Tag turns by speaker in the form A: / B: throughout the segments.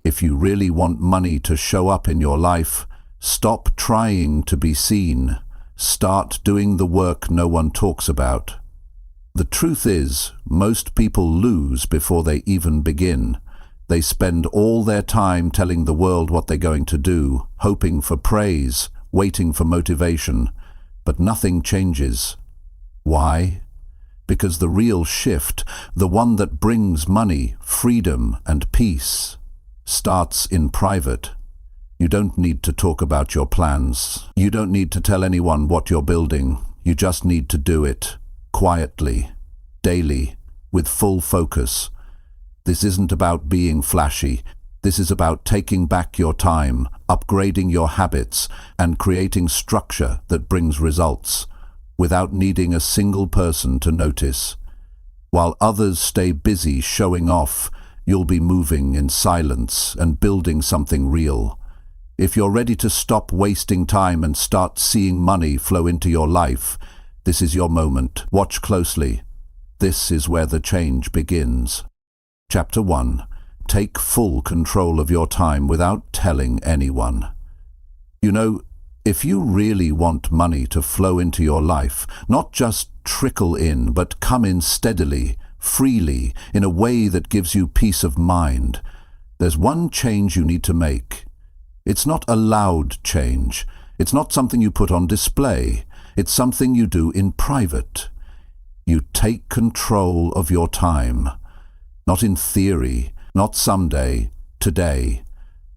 A: If you really want money to show up in your life, stop trying to be seen. Start doing the work no one talks about. The truth is, most people lose before they even begin. They spend all their time telling the world what they're going to do, hoping for praise, waiting for motivation, but nothing changes. Why? Because the real shift, the one that brings money, freedom, and peace, starts in private. You don't need to talk about your plans. You don't need to tell anyone what you're building. You just need to do it. Quietly, daily, with full focus. This isn't about being flashy. This is about taking back your time, upgrading your habits, and creating structure that brings results, without needing a single person to notice. While others stay busy showing off, you'll be moving in silence and building something real. If you're ready to stop wasting time and start seeing money flow into your life, this is your moment. Watch closely. This is where the change begins. Chapter 1. Take full control of your time without telling anyone. You know, if you really want money to flow into your life, not just trickle in, but come in steadily, freely, in a way that gives you peace of mind, there's one change you need to make. It's not a loud change. It's not something you put on display. It's something you do in private. You take control of your time. Not in theory, not someday, today.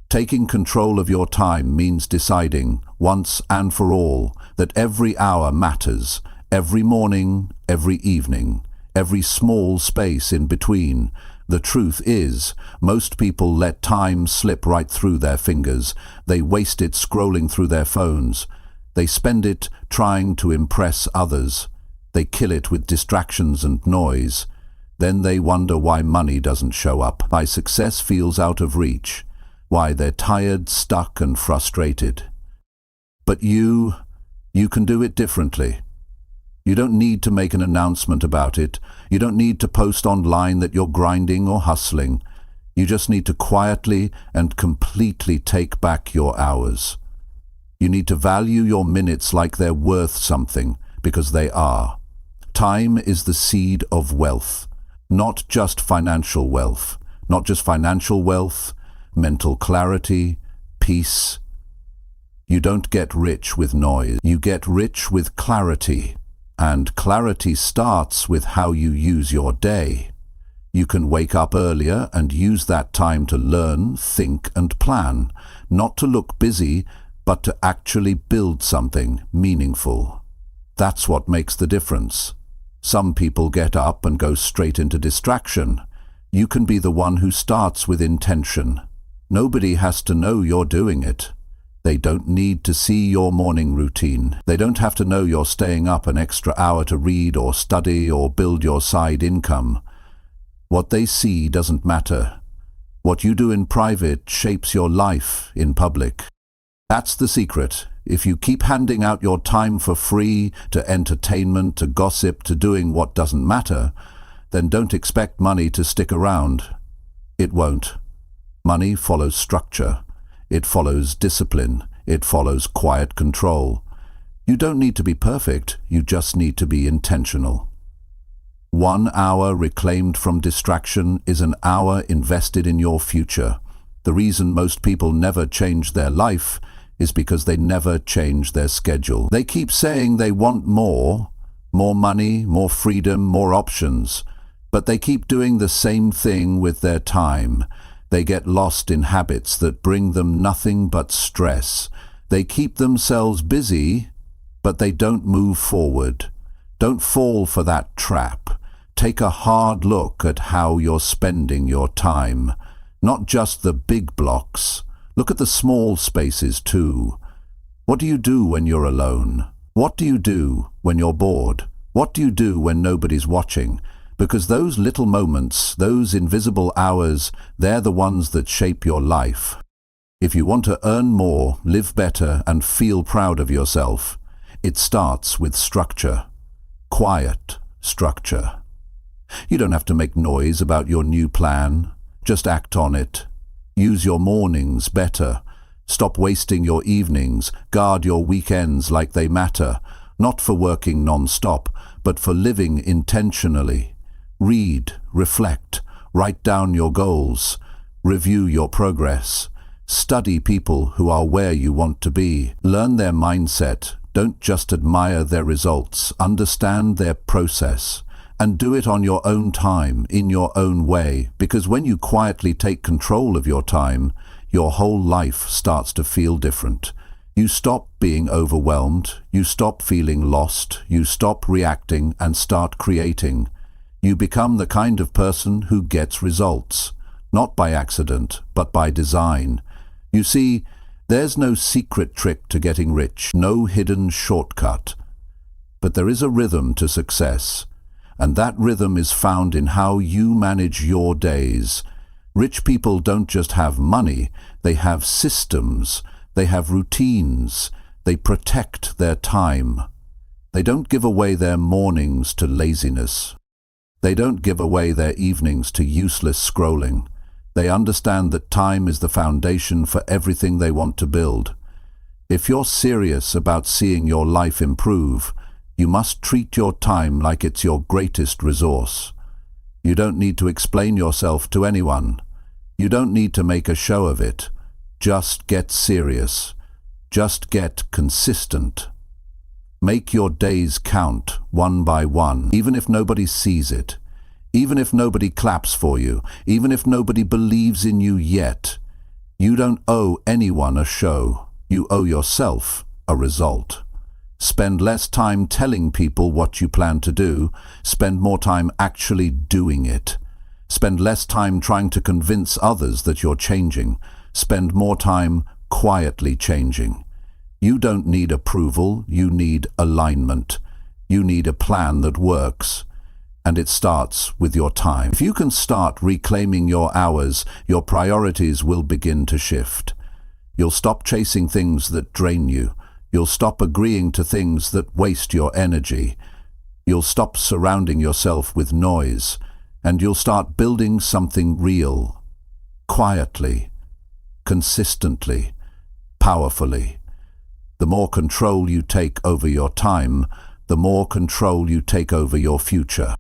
A: Taking control of your time means deciding, once and for all, that every hour matters, every morning, every evening, every small space in between. The truth is, most people let time slip right through their fingers. They waste it scrolling through their phones. They spend it trying to impress others. They kill it with distractions and noise. Then they wonder why money doesn't show up, why success feels out of reach, why they're tired, stuck, and frustrated. But you can do it differently. You don't need to make an announcement about it. You don't need to post online that you're grinding or hustling. You just need to quietly and completely take back your hours. You need to value your minutes like they're worth something, because they are. Time is the seed of wealth, not just financial wealth. Not just financial wealth, mental clarity, peace. You don't get rich with noise. You get rich with clarity. And clarity starts with how you use your day. You can wake up earlier and use that time to learn, think, and plan, not to look busy, but to actually build something meaningful. That's what makes the difference. Some people get up and go straight into distraction. You can be the one who starts with intention. Nobody has to know you're doing it. They don't need to see your morning routine. They don't have to know you're staying up an extra hour to read or study or build your side income. What they see doesn't matter. What you do in private shapes your life in public. That's the secret. If you keep handing out your time for free, to entertainment, to gossip, to doing what doesn't matter, then don't expect money to stick around. It won't. Money follows structure. It follows discipline. It follows quiet control. You don't need to be perfect. You just need to be intentional. 1 hour reclaimed from distraction is an hour invested in your future. The reason most people never change their life is because they never change their schedule. They keep saying they want more money, more freedom, more options, but they keep doing the same thing with their time. They get lost in habits that bring them nothing but stress. They keep themselves busy, but they don't move forward. Don't fall for that trap. Take a hard look at how you're spending your time. Not just the big blocks. Look at the small spaces too. What do you do when you're alone? What do you do when you're bored? What do you do when nobody's watching? Because those little moments, those invisible hours, they're the ones that shape your life. If you want to earn more, live better, and feel proud of yourself, it starts with structure. Quiet structure. You don't have to make noise about your new plan. Just act on it. Use your mornings better. Stop wasting your evenings. Guard your weekends like they matter, not for working non-stop, but for living intentionally. Read, reflect, write down your goals, review your progress. Study people who are where you want to be. Learn their mindset. Don't just admire their results. Understand their process. And do it on your own time, in your own way, because when you quietly take control of your time, your whole life starts to feel different. You stop being overwhelmed, you stop feeling lost, you stop reacting and start creating. You become the kind of person who gets results, not by accident, but by design. You see, there's no secret trick to getting rich, no hidden shortcut. But there is a rhythm to success. And that rhythm is found in how you manage your days. Rich people don't just have money, they have systems, they have routines, they protect their time. They don't give away their mornings to laziness. They don't give away their evenings to useless scrolling. They understand that time is the foundation for everything they want to build. If you're serious about seeing your life improve, you must treat your time like it's your greatest resource. You don't need to explain yourself to anyone. You don't need to make a show of it. Just get serious. Just get consistent. Make your days count, one by one, even if nobody sees it, even if nobody claps for you, even if nobody believes in you yet. You don't owe anyone a show. You owe yourself a result. Spend less time telling people what you plan to do. Spend more time actually doing it. Spend less time trying to convince others that you're changing. Spend more time quietly changing. You don't need approval, you need alignment. You need a plan that works. And it starts with your time. If you can start reclaiming your hours, your priorities will begin to shift. You'll stop chasing things that drain you. You'll stop agreeing to things that waste your energy. You'll stop surrounding yourself with noise, and you'll start building something real, quietly, consistently, powerfully. The more control you take over your time, the more control you take over your future.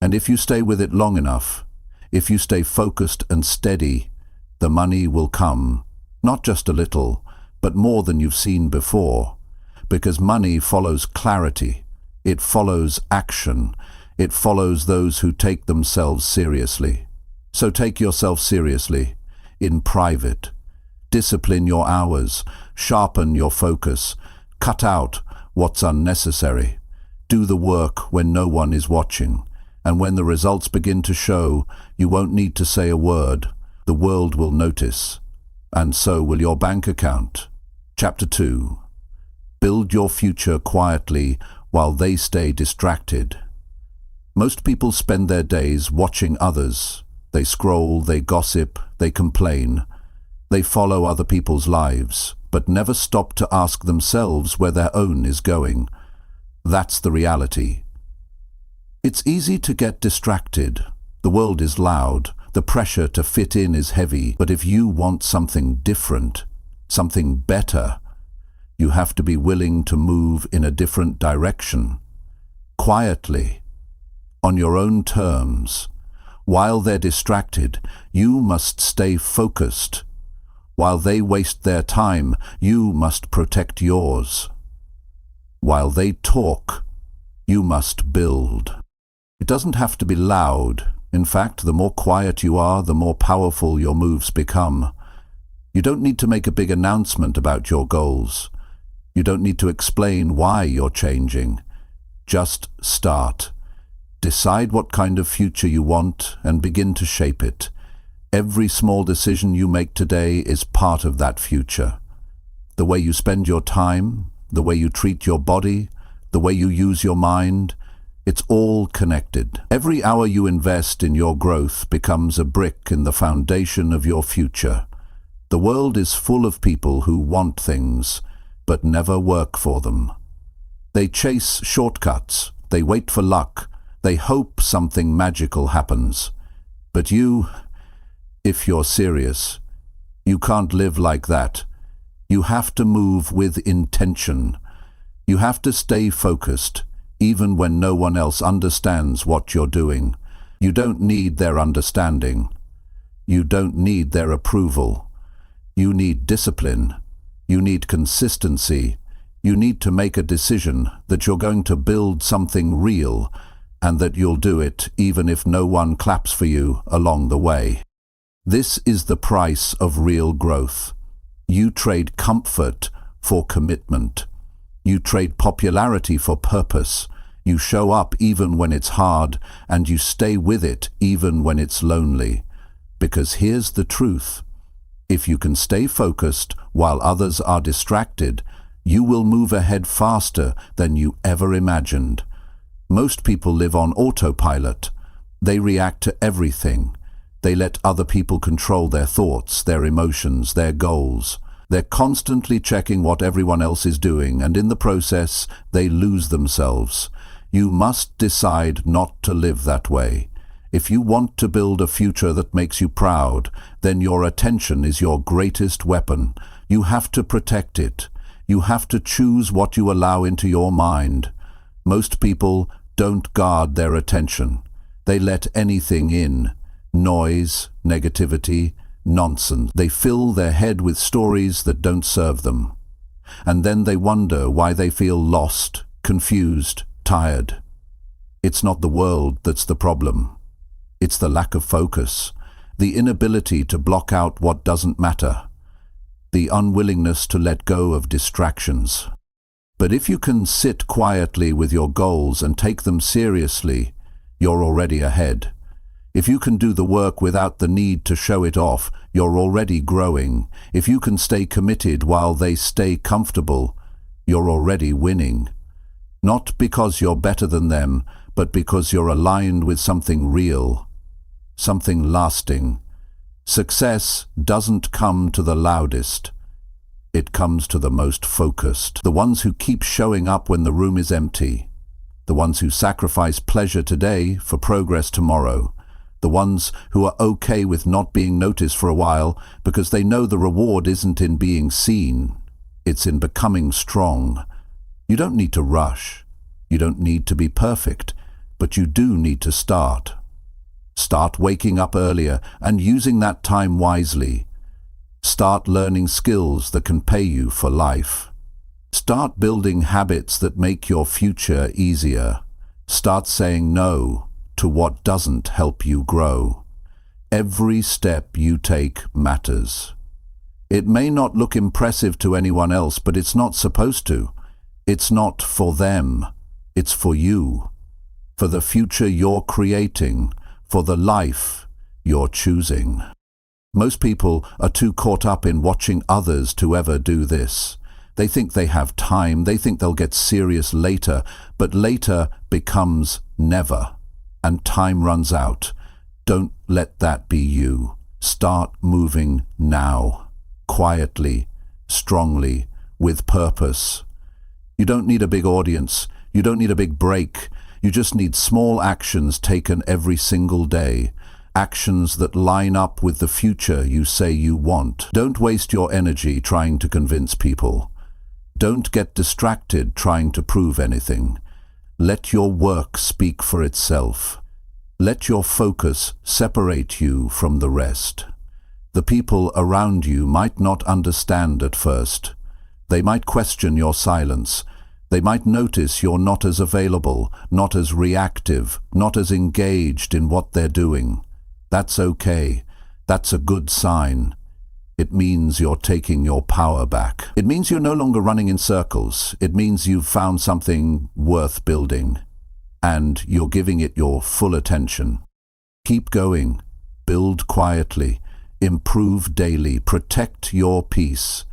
A: And if you stay with it long enough, if you stay focused and steady, the money will come, not just a little, but more than you've seen before, because money follows clarity, it follows action, it follows those who take themselves seriously. So take yourself seriously, in private. Discipline your hours, sharpen your focus, cut out what's unnecessary. Do the work when no one is watching, and when the results begin to show, you won't need to say a word. The world will notice, and so will your bank account. Chapter 2. Build your future quietly while they stay distracted. Most people spend their days watching others. They scroll, they gossip, they complain. They follow other people's lives, but never stop to ask themselves where their own is going. That's the reality. It's easy to get distracted. The world is loud. The pressure to fit in is heavy. But if you want something different, something better, you have to be willing to move in a different direction, quietly, on your own terms. While they're distracted, you must stay focused. While they waste their time, you must protect yours. While they talk, you must build. It doesn't have to be loud. In fact, the more quiet you are, the more powerful your moves become. You don't need to make a big announcement about your goals. You don't need to explain why you're changing. Just start. Decide what kind of future you want and begin to shape it. Every small decision you make today is part of that future. The way you spend your time, the way you treat your body, the way you use your mind, it's all connected. Every hour you invest in your growth becomes a brick in the foundation of your future. The world is full of people who want things, but never work for them. They chase shortcuts, they wait for luck, they hope something magical happens. But you, if you're serious, You can't live like that. You have to move with intention. You have to stay focused, even when no one else understands what you're doing. You don't need their understanding. You don't need their approval. You need discipline. You need consistency. You need to make a decision that you're going to build something real and that you'll do it even if no one claps for you along the way. This is the price of real growth. You trade comfort for commitment. You trade popularity for purpose. You show up even when it's hard, and you stay with it even when it's lonely. Because here's the truth. If you can stay focused while others are distracted, you will move ahead faster than you ever imagined. Most people live on autopilot. They react to everything. They let other people control their thoughts, their emotions, their goals. They're constantly checking what everyone else is doing, and in the process, they lose themselves. You must decide not to live that way. If you want to build a future that makes you proud, then your attention is your greatest weapon. You have to protect it. You have to choose what you allow into your mind. Most people don't guard their attention. They let anything in. Noise, negativity, nonsense. They fill their head with stories that don't serve them. And then they wonder why they feel lost, confused, tired. It's not the world that's the problem. It's the lack of focus, the inability to block out what doesn't matter, the unwillingness to let go of distractions. But if you can sit quietly with your goals and take them seriously, you're already ahead. If you can do the work without the need to show it off, you're already growing. If you can stay committed while they stay comfortable, you're already winning. Not because you're better than them, but because you're aligned with something real, something lasting. Success doesn't come to the loudest. It comes to the most focused. The ones who keep showing up when the room is empty. The ones who sacrifice pleasure today for progress tomorrow. The ones who are okay with not being noticed for a while because they know the reward isn't in being seen. It's in becoming strong. You don't need to rush. You don't need to be perfect, but you do need to start. Start waking up earlier and using that time wisely. Start learning skills that can pay you for life. Start building habits that make your future easier. Start saying no to what doesn't help you grow. Every step you take matters. It may not look impressive to anyone else, but it's not supposed to. It's not for them. It's for you. For the future you're creating. For the life you're choosing. Most people are too caught up in watching others to ever do this. They think they have time. They think they'll get serious later, but later becomes never. And time runs out. Don't let that be you. Start moving now, quietly, strongly, with purpose. You don't need a big audience. You don't need a big break. You just need small actions taken every single day. Actions that line up with the future you say you want. Don't waste your energy trying to convince people. Don't get distracted trying to prove anything. Let your work speak for itself. Let your focus separate you from the rest. The people around you might not understand at first. They might question your silence. They might notice you're not as available, not as reactive, not as engaged in what they're doing. That's okay. That's a good sign. It means you're taking your power back. It means you're no longer running in circles. It means you've found something worth building, and you're giving it your full attention. Keep going. Build quietly. Improve daily. Protect your peace.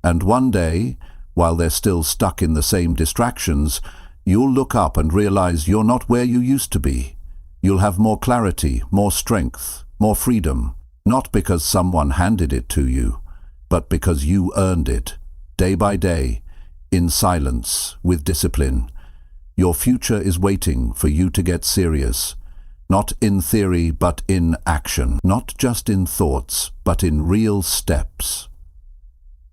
A: And one day, while they're still stuck in the same distractions, you'll look up and realize you're not where you used to be. You'll have more clarity, more strength, more freedom. Not because someone handed it to you, but because you earned it, day by day, in silence, with discipline. Your future is waiting for you to get serious. Not in theory, but in action. Not just in thoughts, but in real steps.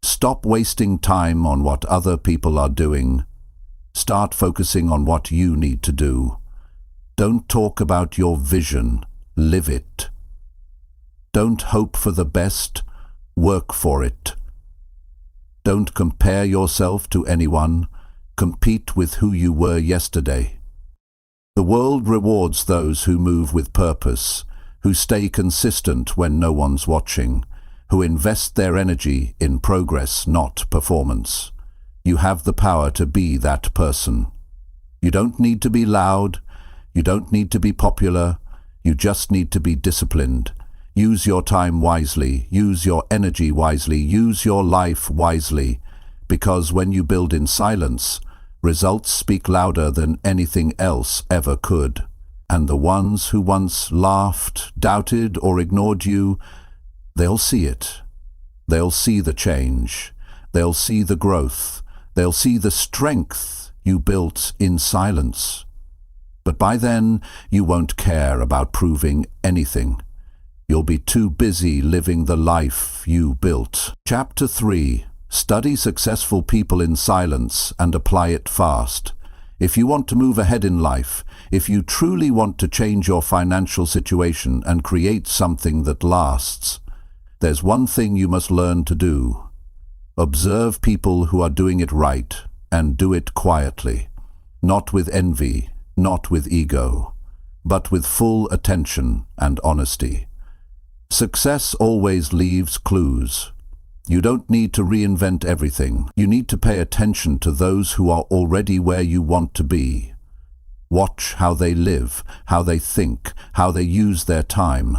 A: Stop wasting time on what other people are doing. Start focusing on what you need to do. Don't talk about your vision, live it. Don't hope for the best, work for it. Don't compare yourself to anyone, compete with who you were yesterday. The world rewards those who move with purpose, who stay consistent when no one's watching, who invest their energy in progress, not performance. You have the power to be that person. You don't need to be loud, you don't need to be popular, you just need to be disciplined. Use your time wisely, use your energy wisely, use your life wisely, because when you build in silence, results speak louder than anything else ever could. And the ones who once laughed, doubted, or ignored you, they'll see it. They'll see the change. They'll see the growth. They'll see the strength you built in silence. But by then, you won't care about proving anything. You'll be too busy living the life you built. Chapter 3. Study successful people in silence and apply it fast. If you want to move ahead in life, if you truly want to change your financial situation and create something that lasts, there's one thing you must learn to do. Observe people who are doing it right and do it quietly, not with envy, not with ego, but with full attention and honesty. Success always leaves clues. You don't need to reinvent everything. You need to pay attention to those who are already where you want to be. Watch how they live, how they think, how they use their time.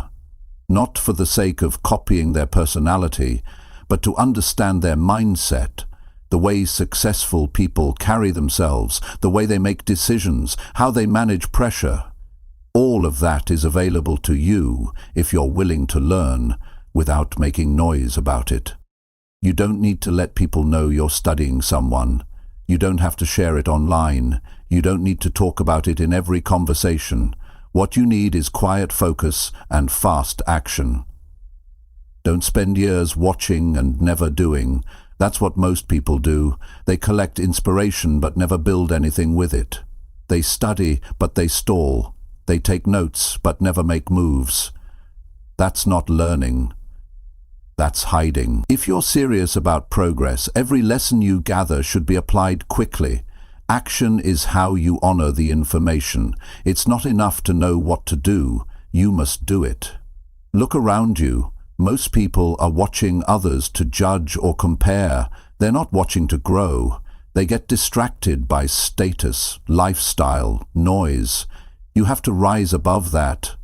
A: Not for the sake of copying their personality, but to understand their mindset, the way successful people carry themselves, the way they make decisions, how they manage pressure. All of that is available to you if you're willing to learn without making noise about it. You don't need to let people know you're studying someone. You don't have to share it online. You don't need to talk about it in every conversation. What you need is quiet focus and fast action. Don't spend years watching and never doing. That's what most people do. They collect inspiration but never build anything with it. They study but they stall. They take notes but never make moves. That's not learning. That's hiding. If you're serious about progress, every lesson you gather should be applied quickly. Action is how you honor the information. It's not enough to know what to do. You must do it. Look around you. Most people are watching others to judge or compare. They're not watching to grow. They get distracted by status, lifestyle, noise. You have to rise above that.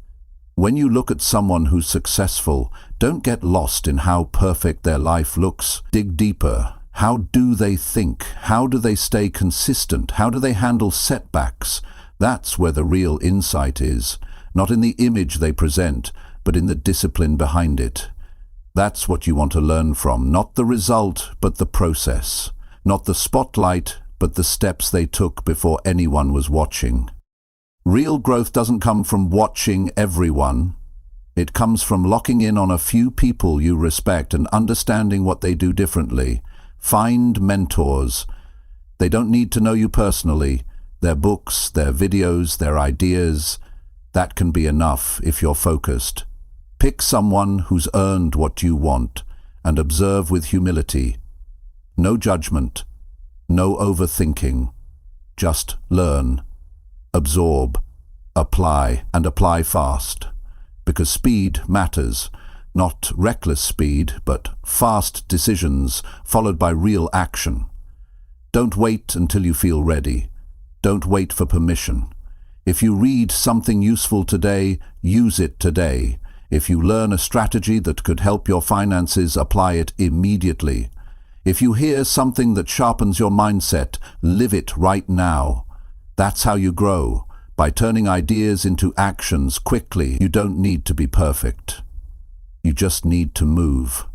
A: When you look at someone who's successful, don't get lost in how perfect their life looks. Dig deeper. How do they think? How do they stay consistent? How do they handle setbacks? That's where the real insight is. Not in the image they present, but in the discipline behind it. That's what you want to learn from. Not the result, but the process. Not the spotlight, but the steps they took before anyone was watching. Real growth doesn't come from watching everyone. It comes from locking in on a few people you respect and understanding what they do differently. Find mentors. They don't need to know you personally. Their books, their videos, their ideas, that can be enough if you're focused. Pick someone who's earned what you want and observe with humility. No judgment, no overthinking. Just learn. Absorb, apply, and apply fast. Because speed matters. Not reckless speed, but fast decisions followed by real action. Don't wait until you feel ready. Don't wait for permission. If you read something useful today, use it today. If you learn a strategy that could help your finances, apply it immediately. If you hear something that sharpens your mindset, live it right now. That's how you grow, by turning ideas into actions quickly. You don't need to be perfect. You just need to move.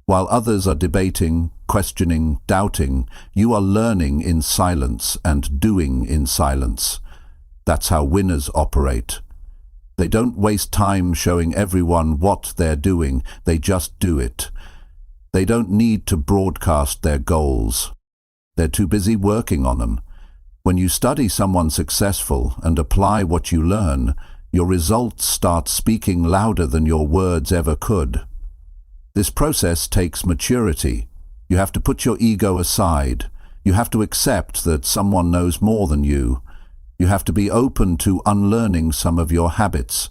A: While others are debating, questioning, doubting, you are learning in silence and doing in silence. That's how winners operate. They don't waste time showing everyone what they're doing, they just do it. They don't need to broadcast their goals. They're too busy working on them. When you study someone successful and apply what you learn, your results start speaking louder than your words ever could. This process takes maturity. You have to put your ego aside. You have to accept that someone knows more than you. You have to be open to unlearning some of your habits.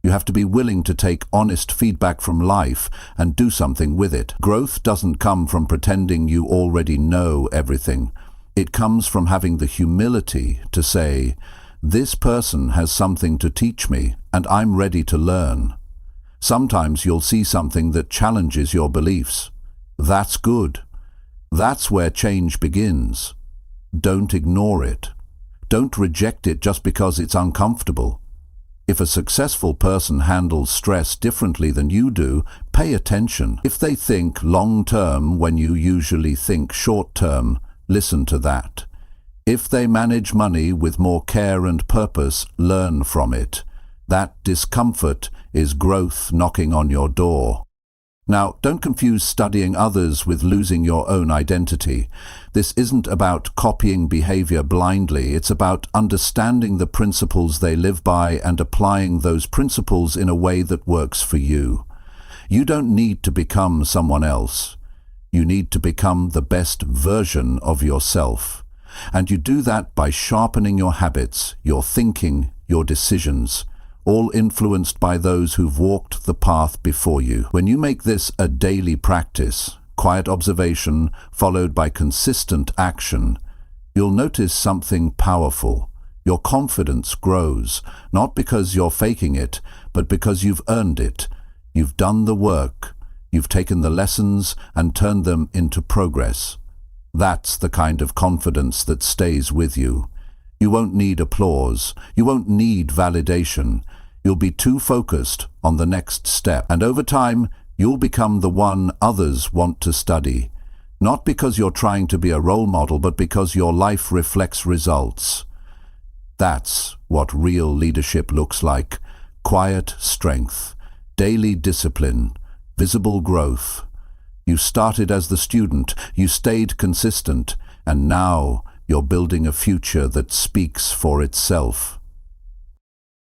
A: You have to be willing to take honest feedback from life and do something with it. Growth doesn't come from pretending you already know everything. It comes from having the humility to say, "This person has something to teach me, and I'm ready to learn." Sometimes you'll see something that challenges your beliefs. That's good. That's where change begins. Don't ignore it. Don't reject it just because it's uncomfortable. If a successful person handles stress differently than you do, pay attention. If they think long-term when you usually think short-term, listen to that. If they manage money with more care and purpose, learn from it. That discomfort is growth knocking on your door. Now, don't confuse studying others with losing your own identity. This isn't about copying behavior blindly. It's about understanding the principles they live by and applying those principles in a way that works for you. You don't need to become someone else. You need to become the best version of yourself. And you do that by sharpening your habits, your thinking, your decisions, all influenced by those who've walked the path before you. When you make this a daily practice, quiet observation followed by consistent action, you'll notice something powerful. Your confidence grows, not because you're faking it, but because you've earned it. You've done the work. You've taken the lessons and turned them into progress. That's the kind of confidence that stays with you. You won't need applause. You won't need validation. You'll be too focused on the next step. And over time, you'll become the one others want to study. Not because you're trying to be a role model, but because your life reflects results. That's what real leadership looks like. Quiet strength, daily discipline, visible growth. You started as the student, you stayed consistent, and now you're building a future that speaks for itself.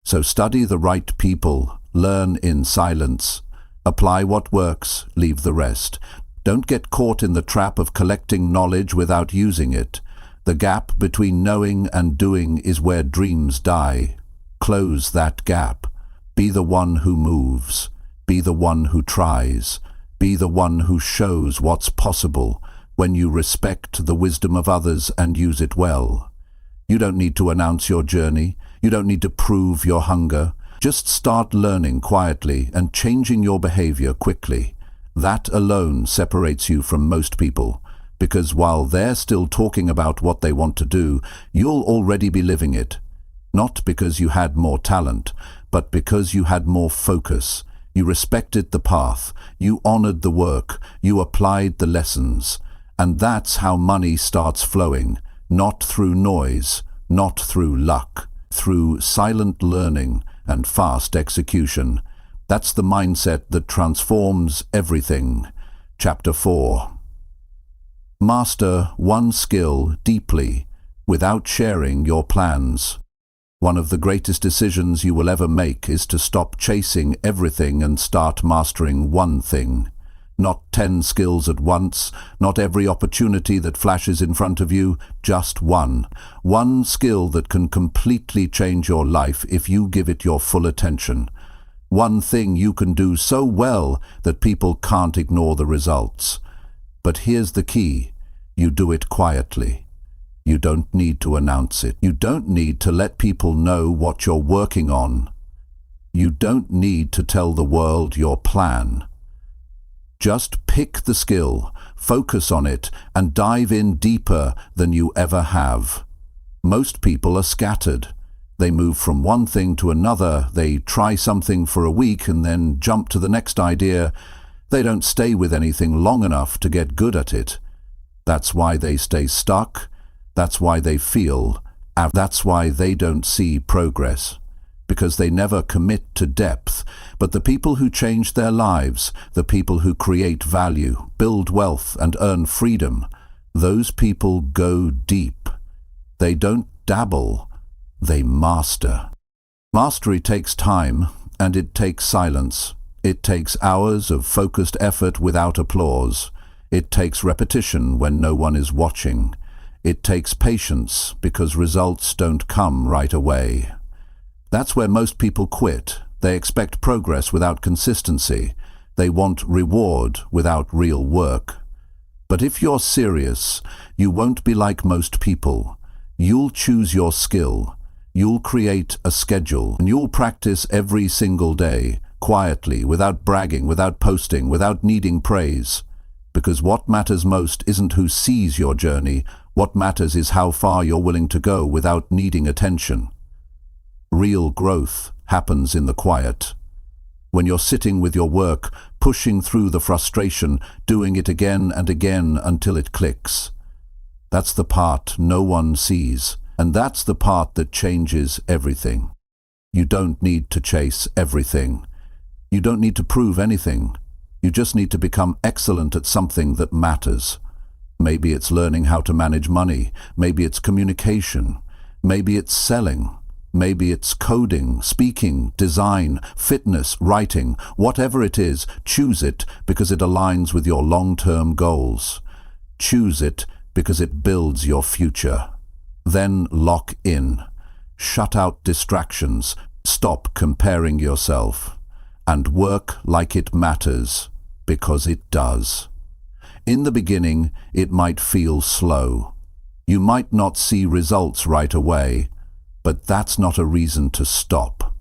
A: So study the right people, learn in silence, apply what works, leave the rest. Don't get caught in the trap of collecting knowledge without using it. The gap between knowing and doing is where dreams die. Close that gap. Be the one who moves. Be the one who tries. Be the one who shows what's possible when you respect the wisdom of others and use it well. You don't need to announce your journey. You don't need to prove your hunger. Just start learning quietly and changing your behavior quickly. That alone separates you from most people, because while they're still talking about what they want to do, you'll already be living it. Not because you had more talent, but because you had more focus. You respected the path. You honored the work. You applied the lessons. And that's how money starts flowing, not through noise, not through luck, through silent learning and fast execution. That's the mindset that transforms everything. Chapter 4. Master one skill deeply without sharing your plans. One of the greatest decisions you will ever make is to stop chasing everything and start mastering one thing. Not 10 skills at once, not every opportunity that flashes in front of you, just one. One skill that can completely change your life if you give it your full attention. One thing you can do so well that people can't ignore the results. But here's the key. You do it quietly. You don't need to announce it. You don't need to let people know what you're working on. You don't need to tell the world your plan. Just pick the skill, focus on it, and dive in deeper than you ever have. Most people are scattered. They move from one thing to another. They try something for a week and then jump to the next idea. They don't stay with anything long enough to get good at it. That's why they stay stuck. That's why they feel. That's why they don't see progress. because they never commit to depth. But the people who change their lives, the people who create value, build wealth, and earn freedom, those people go deep. They don't dabble, they master. Mastery takes time, and it takes silence. It takes hours of focused effort without applause. It takes repetition when no one is watching. It takes patience because results don't come right away. That's where most people quit. They expect progress without consistency. They want reward without real work. But if you're serious, you won't be like most people. You'll choose your skill. You'll create a schedule, and you'll practice every single day, quietly, without bragging, without posting, without needing praise. Because what matters most isn't who sees your journey. What matters is how far you're willing to go without needing attention. Real growth happens in the quiet. When you're sitting with your work, pushing through the frustration, doing it again and again until it clicks. That's the part no one sees, and that's the part that changes everything. You don't need to chase everything. You don't need to prove anything. You just need to become excellent at something that matters. Maybe it's learning how to manage money. Maybe it's communication. Maybe it's selling. Maybe it's coding, speaking, design, fitness, writing. Whatever it is, choose it because it aligns with your long-term goals. Choose it because it builds your future. Then lock in. Shut out distractions. Stop comparing yourself. And work like it matters, because it does. In the beginning, it might feel slow. You might not see results right away, but that's not a reason to stop.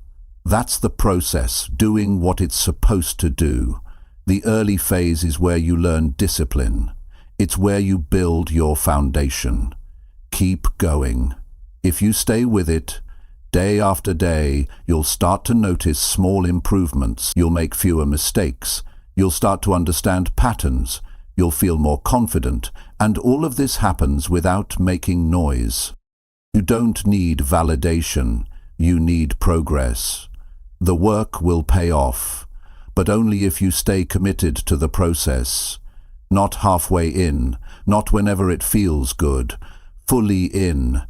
A: That's the process, doing what it's supposed to do. The early phase is where you learn discipline. It's where you build your foundation. Keep going. If you stay with it, day after day, you'll start to notice small improvements. You'll make fewer mistakes. You'll start to understand patterns. You'll feel more confident. And all of this happens without making noise. You don't need validation. You need progress. The work will pay off, but only if you stay committed to the process. Not halfway in, not whenever it feels good. Fully in,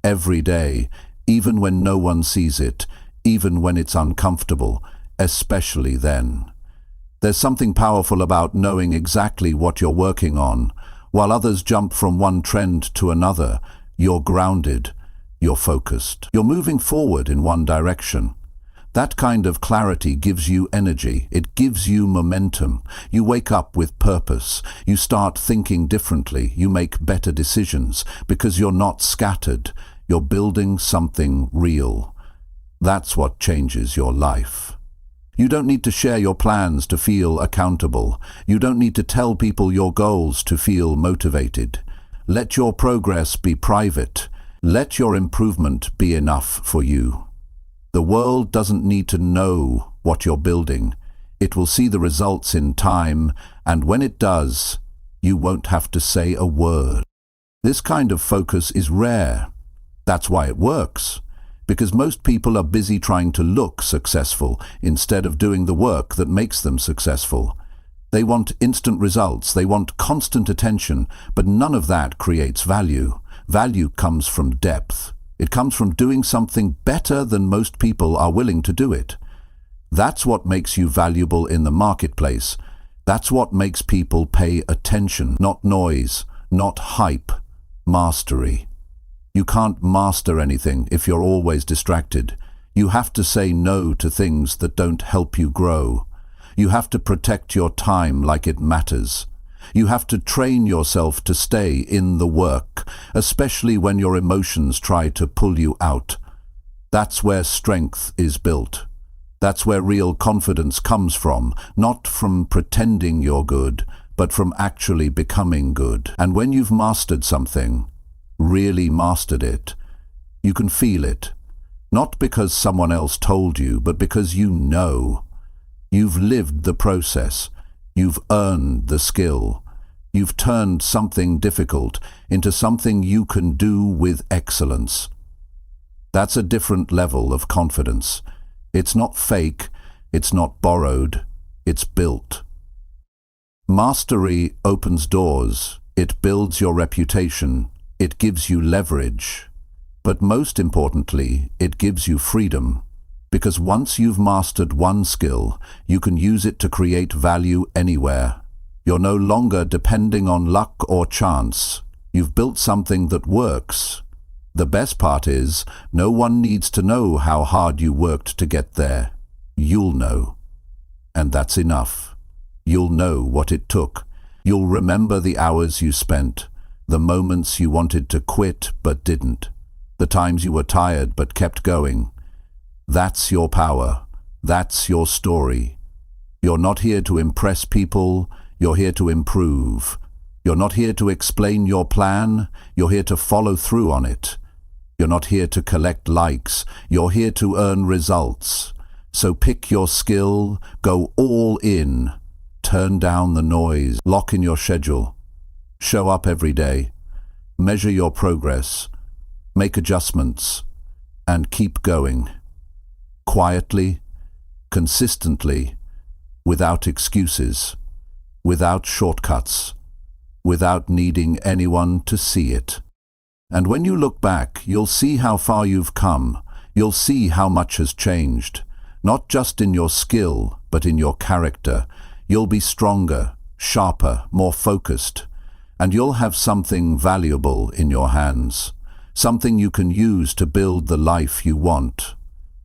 A: every day, even when no one sees it, even when it's uncomfortable, especially then. There's something powerful about knowing exactly what you're working on. While others jump from one trend to another, you're grounded, you're focused. You're moving forward in one direction. That kind of clarity gives you energy. It gives you momentum. You wake up with purpose. You start thinking differently. You make better decisions because you're not scattered. You're building something real. That's what changes your life. You don't need to share your plans to feel accountable. You don't need to tell people your goals to feel motivated. Let your progress be private. Let your improvement be enough for you. The world doesn't need to know what you're building. It will see the results in time, and when it does, you won't have to say a word. This kind of focus is rare. That's why it works. Because most people are busy trying to look successful instead of doing the work that makes them successful. They want instant results, they want constant attention, but none of that creates value. Value comes from depth. It comes from doing something better than most people are willing to do it. That's what makes you valuable in the marketplace. That's what makes people pay attention, not noise, not hype, mastery. You can't master anything if you're always distracted. You have to say no to things that don't help you grow. You have to protect your time like it matters. You have to train yourself to stay in the work, especially when your emotions try to pull you out. That's where strength is built. That's where real confidence comes from, not from pretending you're good, but from actually becoming good. And when you've mastered something, really mastered it, you can feel it. Not because someone else told you, but because you know. You've lived the process. You've earned the skill. You've turned something difficult into something you can do with excellence. That's a different level of confidence. It's not fake, it's not borrowed, it's built. Mastery opens doors, it builds your reputation, it gives you leverage. But most importantly, it gives you freedom. Because once you've mastered one skill, you can use it to create value anywhere. You're no longer depending on luck or chance. You've built something that works. The best part is, no one needs to know how hard you worked to get there. You'll know. And that's enough. You'll know what it took. You'll remember the hours you spent, the moments you wanted to quit but didn't, the times you were tired but kept going. That's your power. That's your story. You're not here to impress people, you're here to improve. You're not here to explain your plan, you're here to follow through on it. You're not here to collect likes, you're here to earn results. So pick your skill, go all in, turn down the noise, lock in your schedule, show up every day, measure your progress, make adjustments, and keep going. Quietly, consistently, without excuses, without shortcuts, without needing anyone to see it. And when you look back, you'll see how far you've come. You'll see how much has changed, not just in your skill, but in your character. You'll be stronger, sharper, more focused, and you'll have something valuable in your hands, something you can use to build the life you want.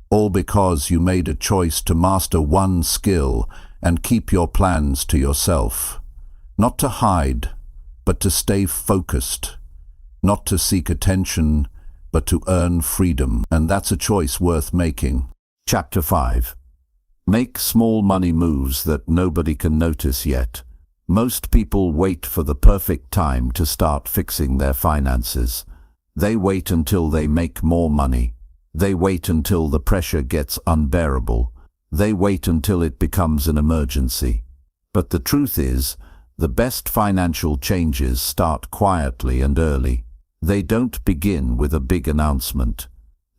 A: All because you made a choice to master one skill and keep your plans to yourself. Not to hide, but to stay focused. Not to seek attention, but to earn freedom. And that's a choice worth making.
B: Chapter 5. Make small money moves that nobody can notice yet. Most people wait for the perfect time to start fixing their finances. They wait until they make more money. They wait until the pressure gets unbearable. They wait until it becomes an emergency. But the truth is, the best financial changes start quietly and early. They don't begin with a big announcement.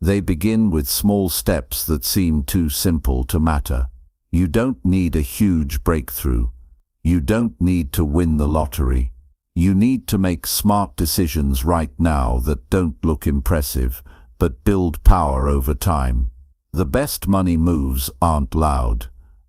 B: They begin with small steps that seem too simple to matter. You don't need a huge breakthrough. You don't need to win the lottery. You need to make smart decisions right now that don't look impressive, but build power over time. The best money moves aren't loud.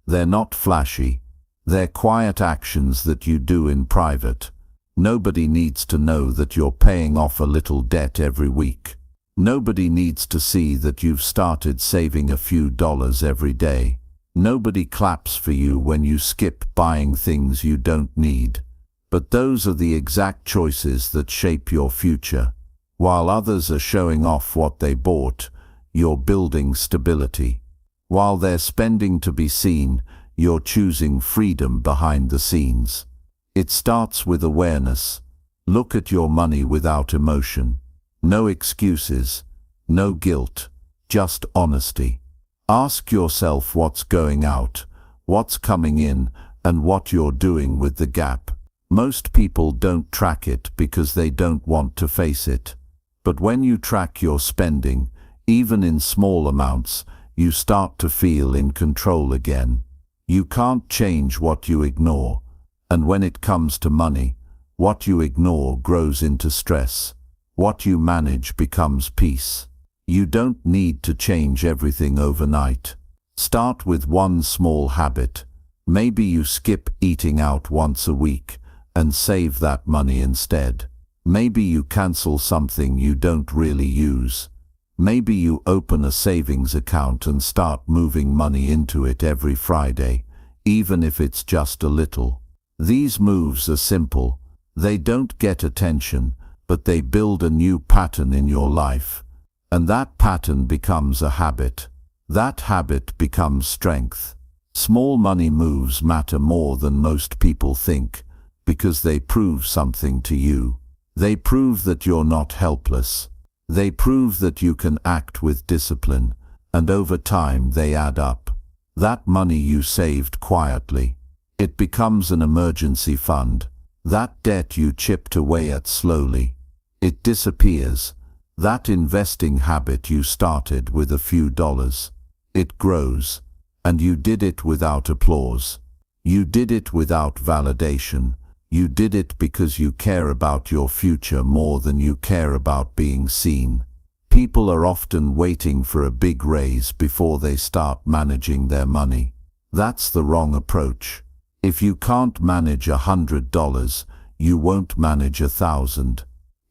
B: They're not flashy. They're quiet actions that you do in private. Nobody needs to know that you're paying off a little debt every week. Nobody needs to see that you've started saving a few dollars every day. Nobody claps for you when you skip buying things you don't need. But those are the exact choices that shape your future. While others are showing off what they bought, you're building stability. While they're spending to be seen, you're choosing freedom behind the scenes. It starts with awareness. Look at your money without emotion. No excuses, no guilt, just honesty. Ask yourself what's going out, what's coming in, and what you're doing with the gap. Most people don't track it because they don't want to face it. But when you track your spending, even in small amounts, you start to feel in control again. You can't change what you ignore. And when it comes to money, what you ignore grows into stress. What you manage becomes peace. You don't need to change everything overnight. Start with one small habit. Maybe you skip eating out once a week and save that money instead. Maybe you cancel something you don't really use. Maybe you open a savings account and start moving money into it every Friday, even if it's just a little. These moves are simple. They don't get attention, but they build a new pattern in your life. And that pattern becomes a habit. That habit becomes strength. Small money moves matter more than most people think, because they prove something to you. They prove that you're not helpless. They prove that you can act with discipline, and over time they add up. That money you saved quietly, it becomes an emergency fund. That debt you chipped away at slowly, it disappears. That investing habit you started with a few dollars. It grows, and you did it without applause. You did it without validation. You did it because you care about your future more than you care about being seen. People are often waiting for a big raise before they start managing their money. That's the wrong approach. If you can't manage $100, you won't manage 1,000.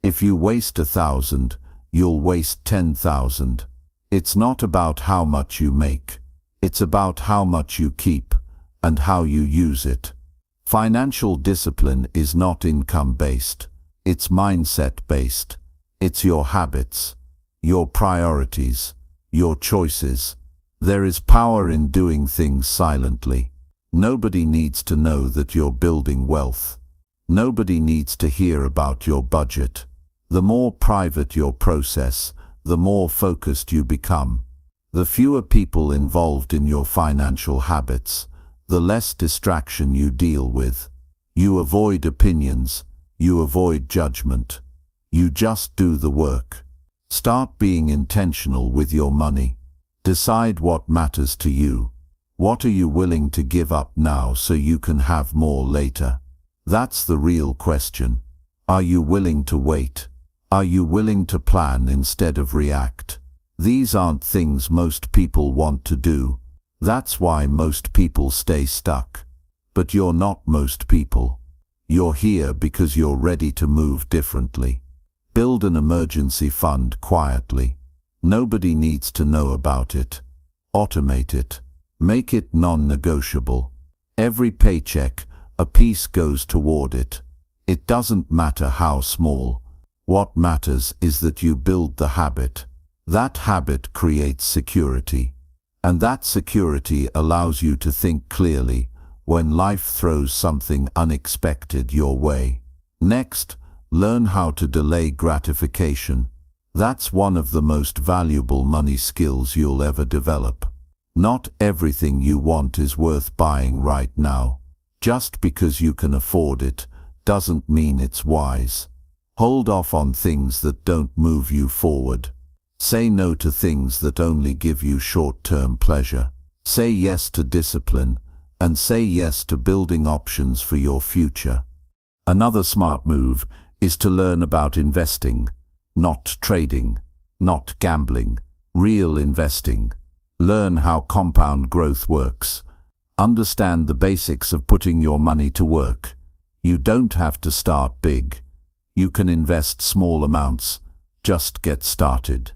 B: If you waste 1,000, you'll waste 10,000. It's not about how much you make. It's about how much you keep and how you use it. Financial discipline is not income-based. It's mindset-based. It's your habits, your priorities, your choices. There is power in doing things silently. Nobody needs to know that you're building wealth. Nobody needs to hear about your budget. The more private your process, the more focused you become. The fewer people involved in your financial habits, the less distraction you deal with. You avoid opinions. You avoid judgment. You just do the work. Start being intentional with your money. Decide what matters to you. What are you willing to give up now so you can have more later? That's the real question. Are you willing to wait? Are you willing to plan instead of react? These aren't things most people want to do. That's why most people stay stuck. But you're not most people. You're here because you're ready to move differently. Build an emergency fund quietly. Nobody needs to know about it. Automate it. Make it non-negotiable. Every paycheck, a piece goes toward it. It doesn't matter how small. What matters is that you build the habit. That habit creates security. And that security allows you to think clearly when life throws something unexpected your way. Next, learn how to delay gratification. That's one of the most valuable money skills you'll ever develop. Not everything you want is worth buying right now. Just because you can afford it doesn't mean it's wise. Hold off on things that don't move you forward. Say no to things that only give you short-term pleasure. Say yes to discipline, and say yes to building options for your future. Another smart move is to learn about investing, not trading, not gambling, real investing. Learn how compound growth works. Understand the basics of putting your money to work. You don't have to start big. You can invest small amounts. Just get started.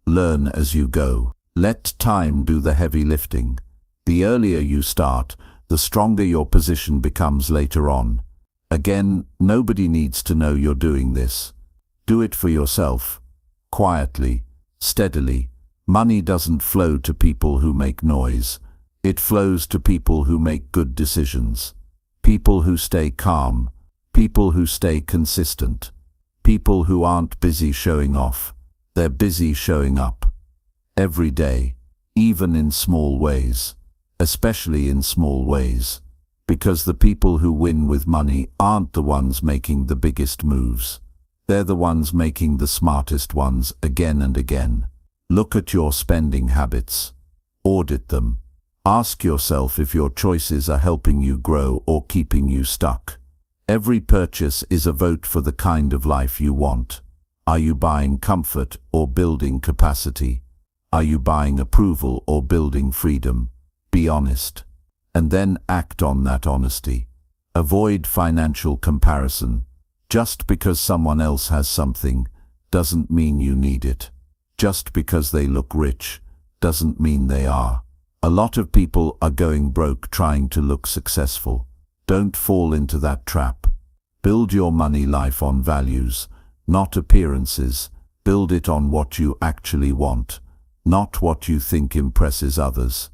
B: Learn as you go. Let time do the heavy lifting. The earlier you start, the stronger your position becomes later on. Again, nobody needs to know you're doing this. Do it for yourself. Quietly, steadily. Money doesn't flow to people who make noise. It flows to people who make good decisions. People who stay calm. People who stay consistent. People who aren't busy showing off. They're busy showing up. Every day, even in small ways. Especially in small ways. Because the people who win with money aren't the ones making the biggest moves. They're the ones making the smartest ones again and again. Look at your spending habits. Audit them. Ask yourself if your choices are helping you grow or keeping you stuck. Every purchase is a vote for the kind of life you want. Are you buying comfort or building capacity? Are you buying approval or building freedom? Be honest. And then act on that honesty. Avoid financial comparison. Just because someone else has something doesn't mean you need it. Just because they look rich doesn't mean they are. A lot of people are going broke trying to look successful. Don't fall into that trap. Build your money life on values, not appearances. Build it on what you actually want, not what you think impresses others.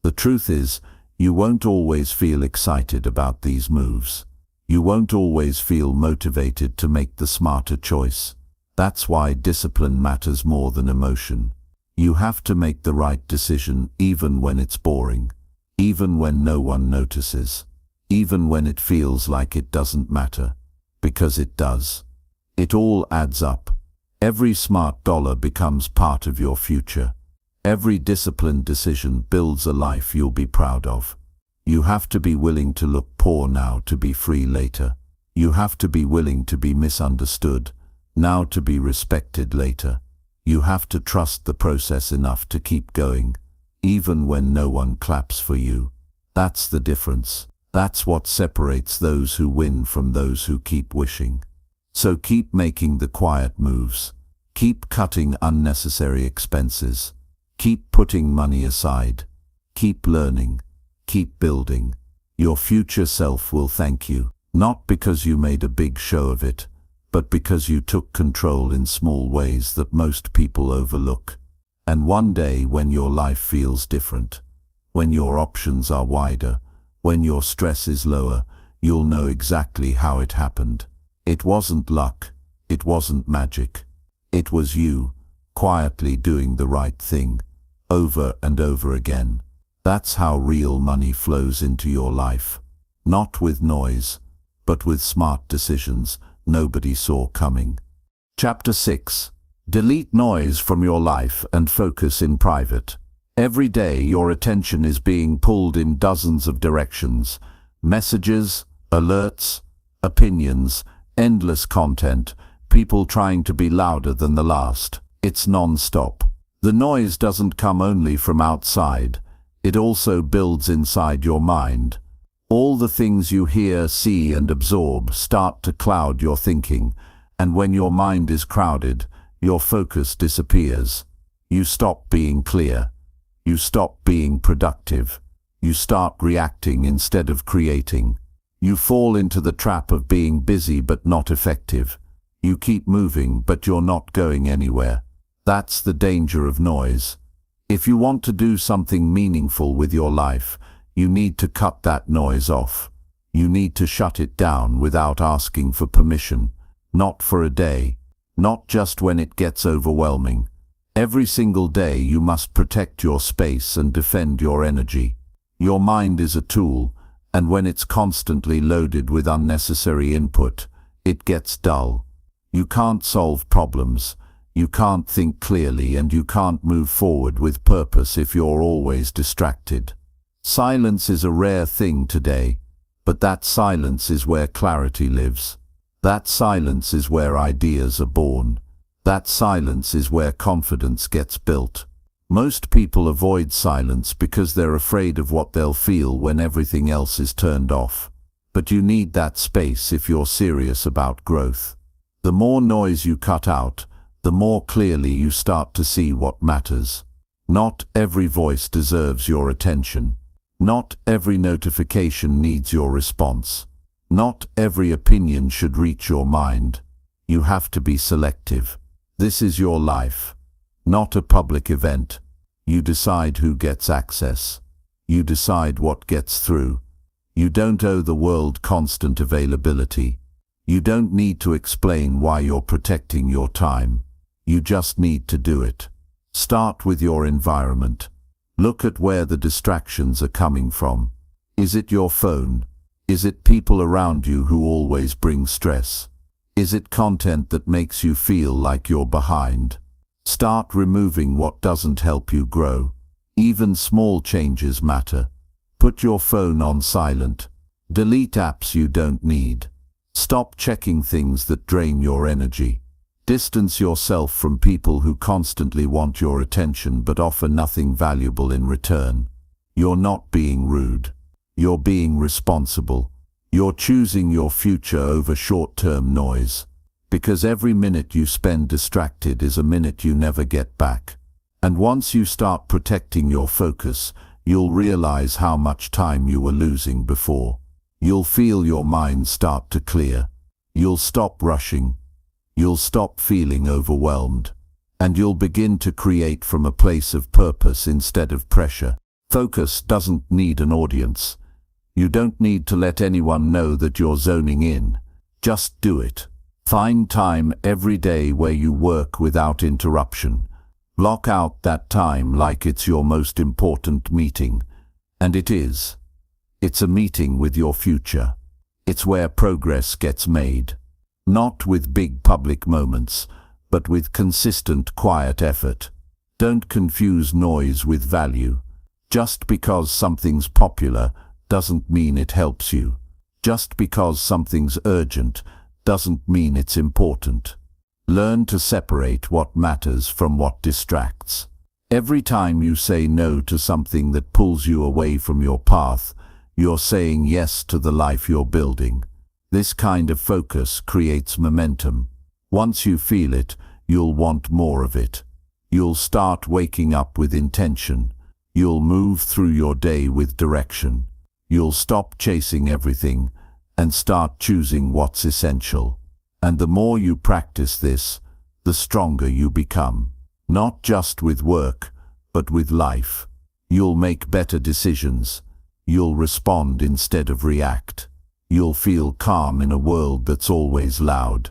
B: The truth is, you won't always feel excited about these moves. You won't always feel motivated to make the smarter choice. That's why discipline matters more than emotion. You have to make the right decision even when it's boring, even when no one notices, even when it feels like it doesn't matter, because it does. It all adds up. Every smart dollar becomes part of your future. Every disciplined decision builds a life you'll be proud of. You have to be willing to look poor now to be free later. You have to be willing to be misunderstood now to be respected later. You have to trust the process enough to keep going, even when no one claps for you. That's the difference. That's what separates those who win from those who keep wishing. So keep making the quiet moves. Keep cutting unnecessary expenses. Keep putting money aside. Keep learning. Keep building. Your future self will thank you, not because you made a big show of it, but because you took control in small ways that most people overlook. And one day when your life feels different, when your options are wider, when your stress is lower, you'll know exactly how it happened. It wasn't luck. It wasn't magic. It was you, quietly doing the right thing, over and over again. That's how real money flows into your life. Not with noise, but with smart decisions nobody saw coming. Chapter 6. Delete noise from your life and focus in private. Every day your attention is being pulled in dozens of directions. Messages, alerts, opinions, endless content, people trying to be louder than the last. It's non-stop. The noise doesn't come only from outside. It also builds inside your mind. All the things you hear, see, and absorb start to cloud your thinking, and when your mind is crowded, your focus disappears. You stop being clear. You stop being productive. You start reacting instead of creating. You fall into the trap of being busy but not effective. You keep moving, but you're not going anywhere. That's the danger of noise. If you want to do something meaningful with your life, you need to cut that noise off. You need to shut it down without asking for permission. Not for a day. Not just when it gets overwhelming. Every single day you must protect your space and defend your energy. Your mind is a tool, and when it's constantly loaded with unnecessary input, it gets dull. You can't solve problems. You can't think clearly, and you can't move forward with purpose if you're always distracted. Silence is a rare thing today, but that silence is where clarity lives. That silence is where ideas are born. That silence is where confidence gets built. Most people avoid silence because they're afraid of what they'll feel when everything else is turned off. But you need that space if you're serious about growth. The more noise you cut out, the more clearly you start to see what matters. Not every voice deserves your attention. Not every notification needs your response. Not every opinion should reach your mind. You have to be selective. This is your life, not a public event. You decide who gets access. You decide what gets through. You don't owe the world constant availability. You don't need to explain why you're protecting your time. You just need to do it. Start with your environment. Look at where the distractions are coming from. Is it your phone? Is it people around you who always bring stress? Is it content that makes you feel like you're behind? Start removing what doesn't help you grow. Even small changes matter. Put your phone on silent. Delete apps you don't need. Stop checking things that drain your energy. Distance yourself from people who constantly want your attention but offer nothing valuable in return. You're not being rude. You're being responsible. You're choosing your future over short-term noise. Because every minute you spend distracted is a minute you never get back. And once you start protecting your focus, you'll realize how much time you were losing before. You'll feel your mind start to clear. You'll stop rushing. You'll stop feeling overwhelmed. And you'll begin to create from a place of purpose instead of pressure. Focus doesn't need an audience. You don't need to let anyone know that you're zoning in. Just do it. Find time every day where you work without interruption. Block out that time like it's your most important meeting. And it is. It's a meeting with your future. It's where progress gets made. Not with big public moments, but with consistent, quiet effort. Don't confuse noise with value. Just because something's popular doesn't mean it helps you. Just because something's urgent doesn't mean it's important. Learn to separate what matters from what distracts. Every time you say no to something that pulls you away from your path, you're saying yes to the life you're building. This kind of focus creates momentum. Once you feel it, you'll want more of it. You'll start waking up with intention. You'll move through your day with direction. You'll stop chasing everything and start choosing what's essential. And the more you practice this, the stronger you become. Not just with work, but with life. You'll make better decisions. You'll respond instead of react. You'll feel calm in a world that's always loud.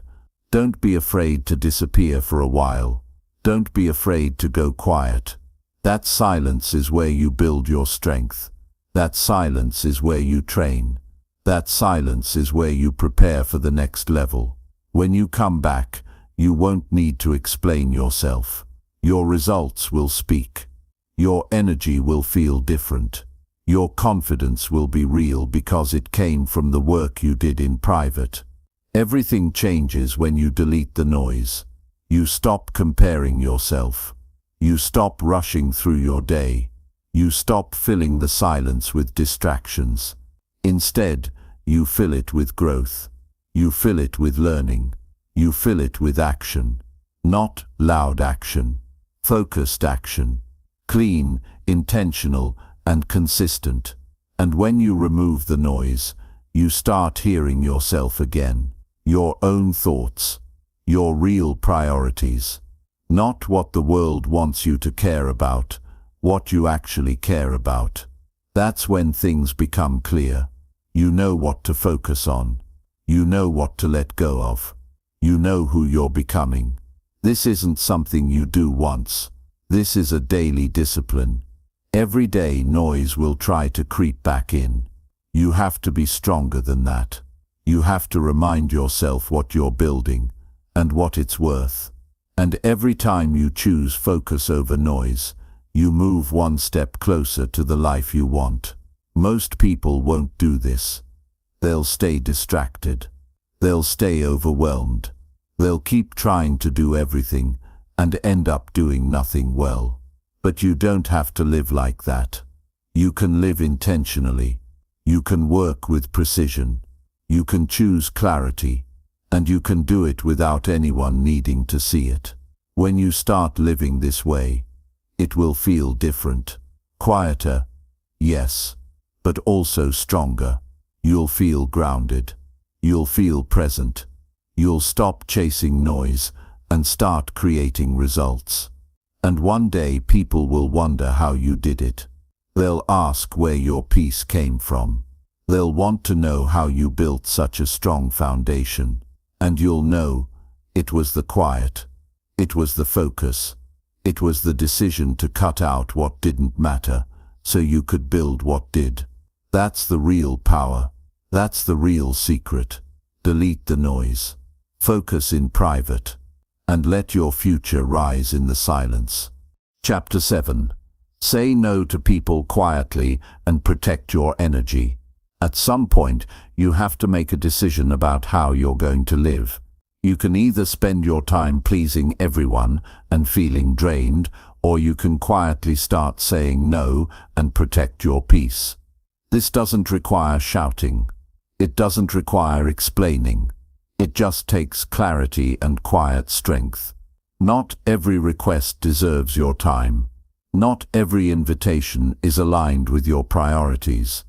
B: Don't be afraid to disappear for a while. Don't be afraid to go quiet. That silence is where you build your strength. That silence is where you train. That silence is where you prepare for the next level. When you come back, you won't need to explain yourself. Your results will speak. Your energy will feel different. Your confidence will be real because it came from the work you did in private. Everything changes when you delete the noise. You stop comparing yourself. You stop rushing through your day. You stop filling the silence with distractions. Instead, you fill it with growth. You fill it with learning. You fill it with action. Not loud action. Focused action. Clean, intentional, and consistent. And when you remove the noise, you start hearing yourself again. Your own thoughts. Your real priorities. Not what the world wants you to care about, what you actually care about. That's when things become clear. You know what to focus on. You know what to let go of. You know who you're becoming. This isn't something you do once. This is a daily discipline. Every day noise will try to creep back in. You have to be stronger than that. You have to remind yourself what you're building and what it's worth. And every time you choose focus over noise, you move one step closer to the life you want. Most people won't do this. They'll stay distracted. They'll stay overwhelmed. They'll keep trying to do everything and end up doing nothing well. But you don't have to live like that. You can live intentionally. You can work with precision. You can choose clarity. And you can do it without anyone needing to see it. When you start living this way, it will feel different. Quieter, yes, but also stronger. You'll feel grounded. You'll feel present. You'll stop chasing noise and start creating results. And one day people will wonder how you did it. They'll ask where your peace came from. They'll want to know how you built such a strong foundation. And you'll know it was the quiet. It was the focus. It was the decision to cut out what didn't matter so you could build what did. That's the real power. That's the real secret. Delete the noise. Focus in private. And let your future rise in the silence. Chapter 7. Say no to people quietly and protect your energy. At some point, you have to make a decision about how you're going to live. You can either spend your time pleasing everyone and feeling drained, or you can quietly start saying no and protect your peace. This doesn't require shouting. It doesn't require explaining. It just takes clarity and quiet strength. Not every request deserves your time. Not every invitation is aligned with your priorities.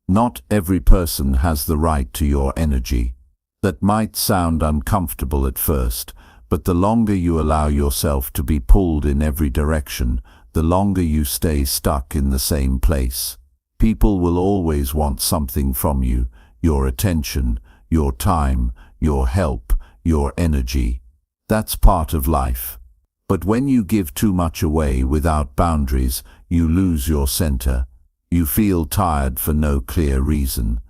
B: Not every person has the right to your energy. That might sound uncomfortable at first, but the longer you allow yourself to be pulled in every direction, the longer you stay stuck in the same place. People will always want something from you, your attention, your time, your help, your energy. That's part of life. But when you give too much away without boundaries, you lose your center. You feel tired for no clear reason.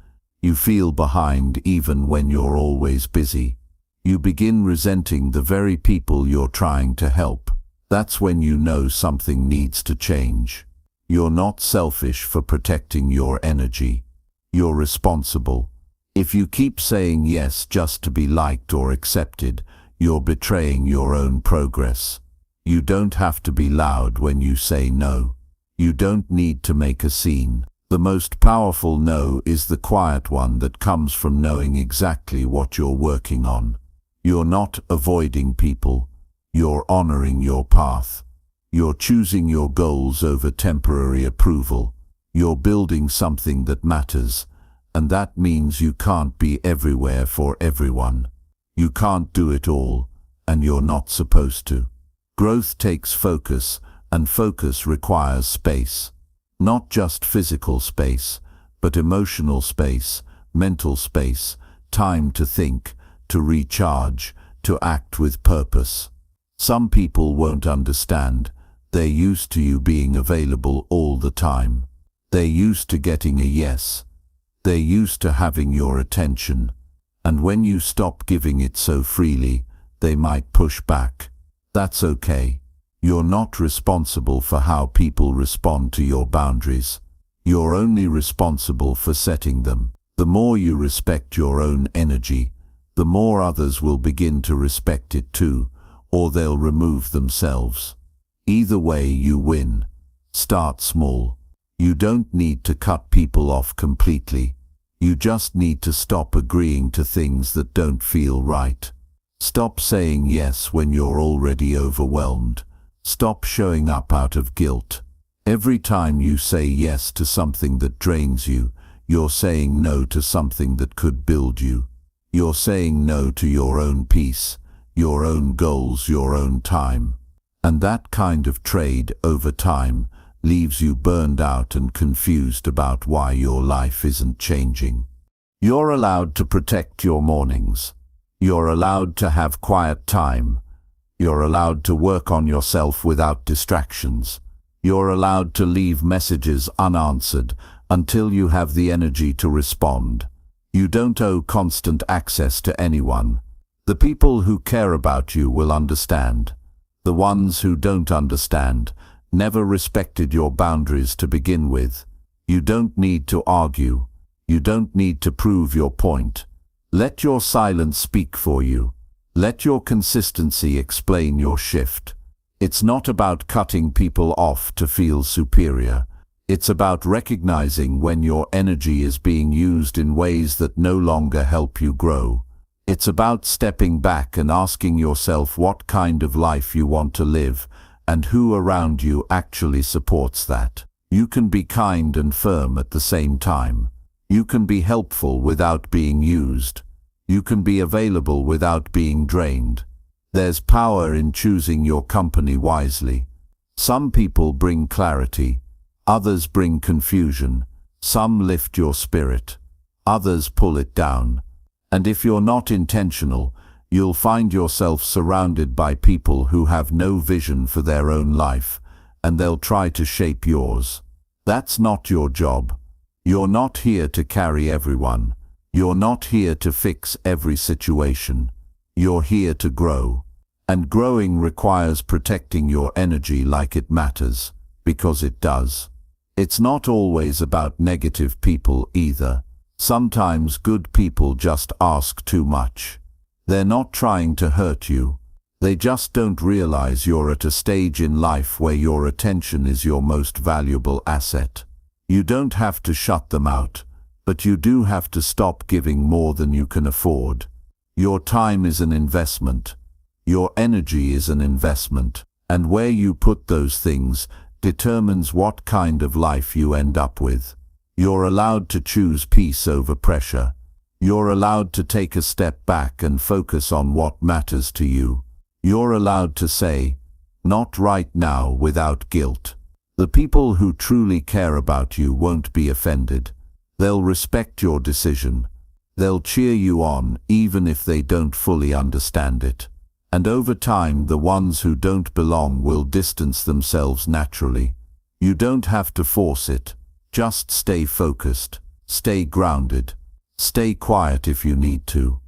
B: You feel behind even when you're always busy. You begin resenting the very people you're trying to help. That's when you know something needs to change. You're not selfish for protecting your energy. You're responsible. If you keep saying yes just to be liked or accepted, you're betraying your own progress. You don't have to be loud when you say no. You don't need to make a scene. The most powerful no is the quiet one that comes from knowing exactly what you're working on. You're not avoiding people. You're honoring your path. You're choosing your goals over temporary approval. You're building something that matters, and that means you can't be everywhere for everyone. You can't do it all, and you're not supposed to. Growth takes focus, and focus requires space. Not just physical space, but emotional space, mental space, time to think, to recharge, to act with purpose. Some people won't understand. They're used to you being available all the time. They're used to getting a yes. They're used to having your attention. And when you stop giving it so freely, they might push back. That's okay. You're not responsible for how people respond to your boundaries. You're only responsible for setting them. The more you respect your own energy, the more others will begin to respect it too, or they'll remove themselves. Either way, you win. Start small. You don't need to cut people off completely. You just need to stop agreeing to things that don't feel right. Stop saying yes when you're already overwhelmed. Stop showing up out of guilt. Every time you say yes to something that drains you, you're saying no to something that could build you. You're saying no to your own peace, your own goals, your own time. And that kind of trade over time leaves you burned out and confused about why your life isn't changing. You're allowed to protect your mornings. You're allowed to have quiet time. You're allowed to work on yourself without distractions. You're allowed to leave messages unanswered until you have the energy to respond. You don't owe constant access to anyone. The people who care about you will understand. The ones who don't understand never respected your boundaries to begin with. You don't need to argue. You don't need to prove your point. Let your silence speak for you. Let your consistency explain your shift. It's not about cutting people off to feel superior. It's about recognizing when your energy is being used in ways that no longer help you grow. It's about stepping back and asking yourself what kind of life you want to live and who around you actually supports that. You can be kind and firm at the same time. You can be helpful without being used. You can be available without being drained. There's power in choosing your company wisely. Some people bring clarity. Others bring confusion. Some lift your spirit. Others pull it down. And if you're not intentional, you'll find yourself surrounded by people who have no vision for their own life, and they'll try to shape yours. That's not your job. You're not here to carry everyone. You're not here to fix every situation. You're here to grow. And growing requires protecting your energy like it matters, because it does. It's not always about negative people either. Sometimes good people just ask too much. They're not trying to hurt you. They just don't realize you're at a stage in life where your attention is your most valuable asset. You don't have to shut them out, but you do have to stop giving more than you can afford. Your time is an investment. Your energy is an investment. And where you put those things determines what kind of life you end up with. You're allowed to choose peace over pressure. You're allowed to take a step back and focus on what matters to you. You're allowed to say, "Not right now," without guilt. The people who truly care about you won't be offended. They'll respect your decision. They'll cheer you on even if they don't fully understand it. And over time, the ones who don't belong will distance themselves naturally. You don't have to force it. Just stay focused, stay grounded, stay quiet if you need to,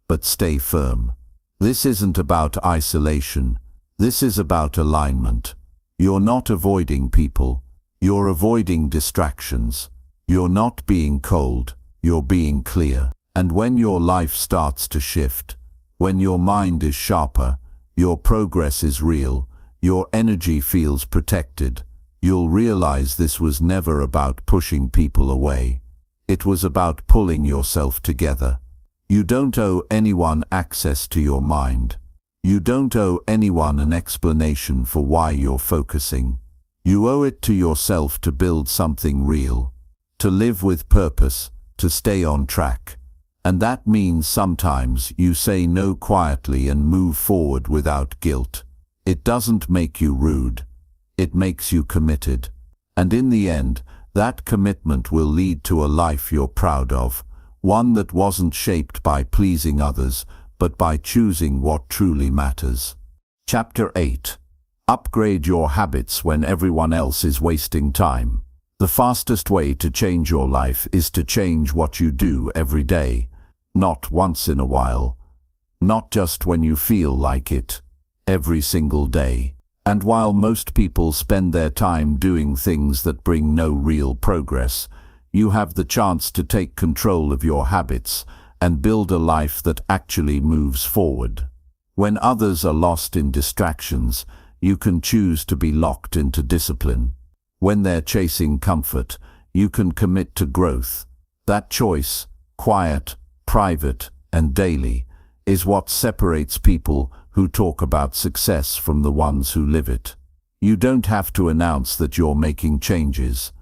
B: but stay firm. This isn't about isolation. This is about alignment. You're not avoiding people. You're avoiding distractions. You're not being cold. You're being clear. And when your life starts to shift, when your mind is sharper, your progress is real, your energy feels protected, you'll realize this was never about pushing people away. It was about pulling yourself together. You don't owe anyone access to your mind. You don't owe anyone an explanation for why you're focusing. You owe it to yourself to build something real, to live with purpose, to stay on track. And that means sometimes you say no quietly and move forward without guilt. It doesn't make you rude. It makes you committed. And in the end, that commitment will lead to a life you're proud of, one that wasn't shaped by pleasing others, but by choosing what truly matters. Chapter 8. Upgrade your habits when everyone else is wasting time. The fastest way to change your life is to change what you do every day, not once in a while, not just when you feel like it, every single day. And while most people spend their time doing things that bring no real progress, you have the chance to take control of your habits and build a life that actually moves forward. When others are lost in distractions, you can choose to be locked into discipline. When they're chasing comfort, you can commit to growth. That choice, quiet, private, and daily, is what separates people who talk about success from the ones who live it. You don't have to announce that you're making changes.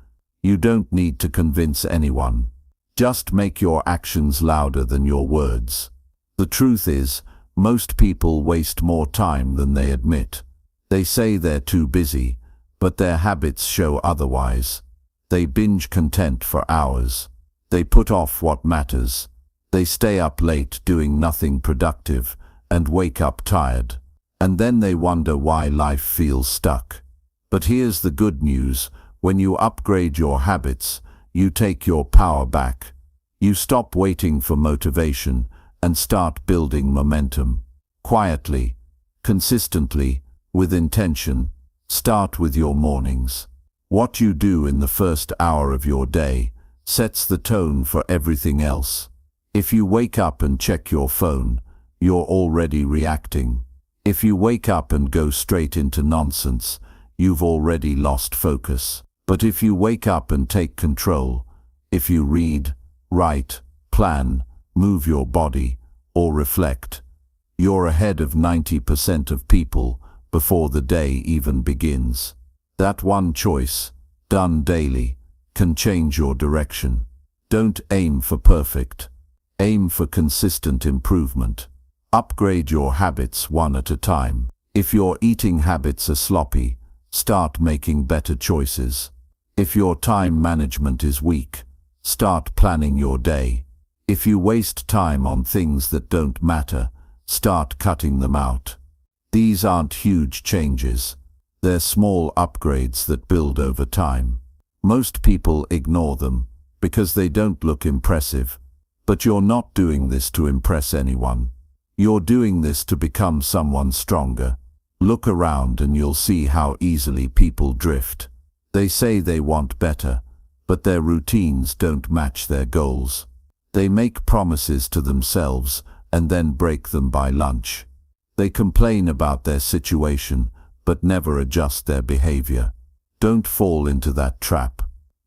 B: You don't need to convince anyone. Just make your actions louder than your words. The truth is, most people waste more time than they admit. They say they're too busy, but their habits show otherwise. They binge content for hours. They put off what matters. They stay up late doing nothing productive and wake up tired. And then they wonder why life feels stuck. But here's the good news. When you upgrade your habits, you take your power back. You stop waiting for motivation and start building momentum. Quietly, consistently, with intention. Start with your mornings. What you do in the first hour of your day sets the tone for everything else. If you wake up and check your phone, you're already reacting. If you wake up and go straight into nonsense, you've already lost focus. But if you wake up and take control, if you read, write, plan, move your body, or reflect, you're ahead of 90% of people before the day even begins. That one choice, done daily, can change your direction. Don't aim for perfect. Aim for consistent improvement. Upgrade your habits one at a time. If your eating habits are sloppy, start making better choices. If your time management is weak, start planning your day. If you waste time on things that don't matter, start cutting them out. These aren't huge changes. They're small upgrades that build over time. Most people ignore them because they don't look impressive. But you're not doing this to impress anyone. You're doing this to become someone stronger. Look around and you'll see how easily people drift. They say they want better, but their routines don't match their goals. They make promises to themselves and then break them by lunch. They complain about their situation, but never adjust their behavior. Don't fall into that trap.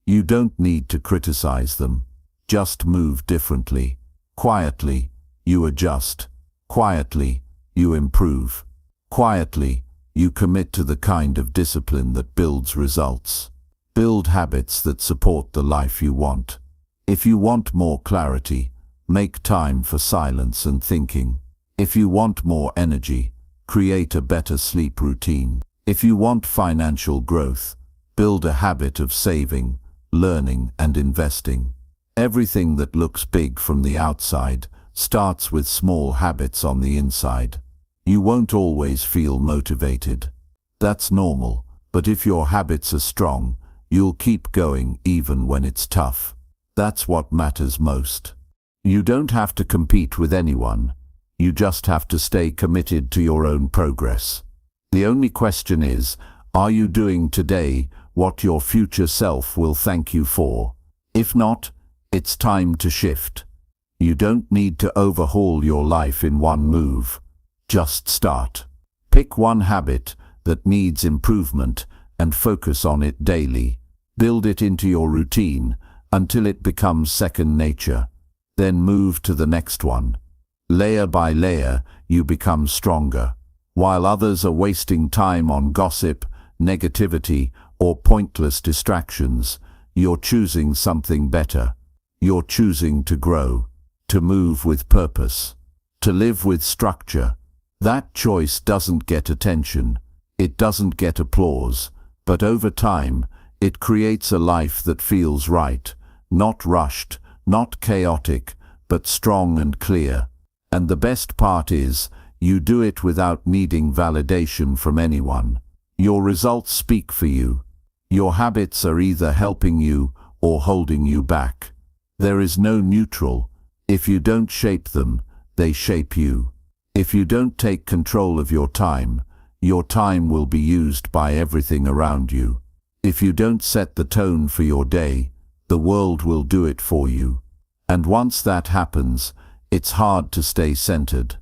B: You don't need to criticize them. Just move differently. Quietly, you adjust. Quietly, you improve. Quietly, you commit to the kind of discipline that builds results. Build habits that support the life you want. If you want more clarity, make time for silence and thinking. If you want more energy, create a better sleep routine. If you want financial growth, build a habit of saving, learning, and investing. Everything that looks big from the outside starts with small habits on the inside. You won't always feel motivated. That's normal, but if your habits are strong, you'll keep going even when it's tough. That's what matters most. You don't have to compete with anyone. You just have to stay committed to your own progress. The only question is, are you doing today what your future self will thank you for? If not, it's time to shift. You don't need to overhaul your life in one move. Just start. Pick one habit that needs improvement and focus on it daily. Build it into your routine until it becomes second nature. Then move to the next one. Layer by layer, you become stronger. While others are wasting time on gossip, negativity, or pointless distractions, you're choosing something better. You're choosing to grow, to move with purpose, to live with structure. That choice doesn't get attention, it doesn't get applause, but over time, it creates a life that feels right, not rushed, not chaotic, but strong and clear. And the best part is, you do it without needing validation from anyone. Your results speak for you. Your habits are either helping you or holding you back. There is no neutral. If you don't shape them, they shape you. If you don't take control of your time will be used by everything around you. If you don't set the tone for your day, the world will do it for you. And once that happens, it's hard to stay centered.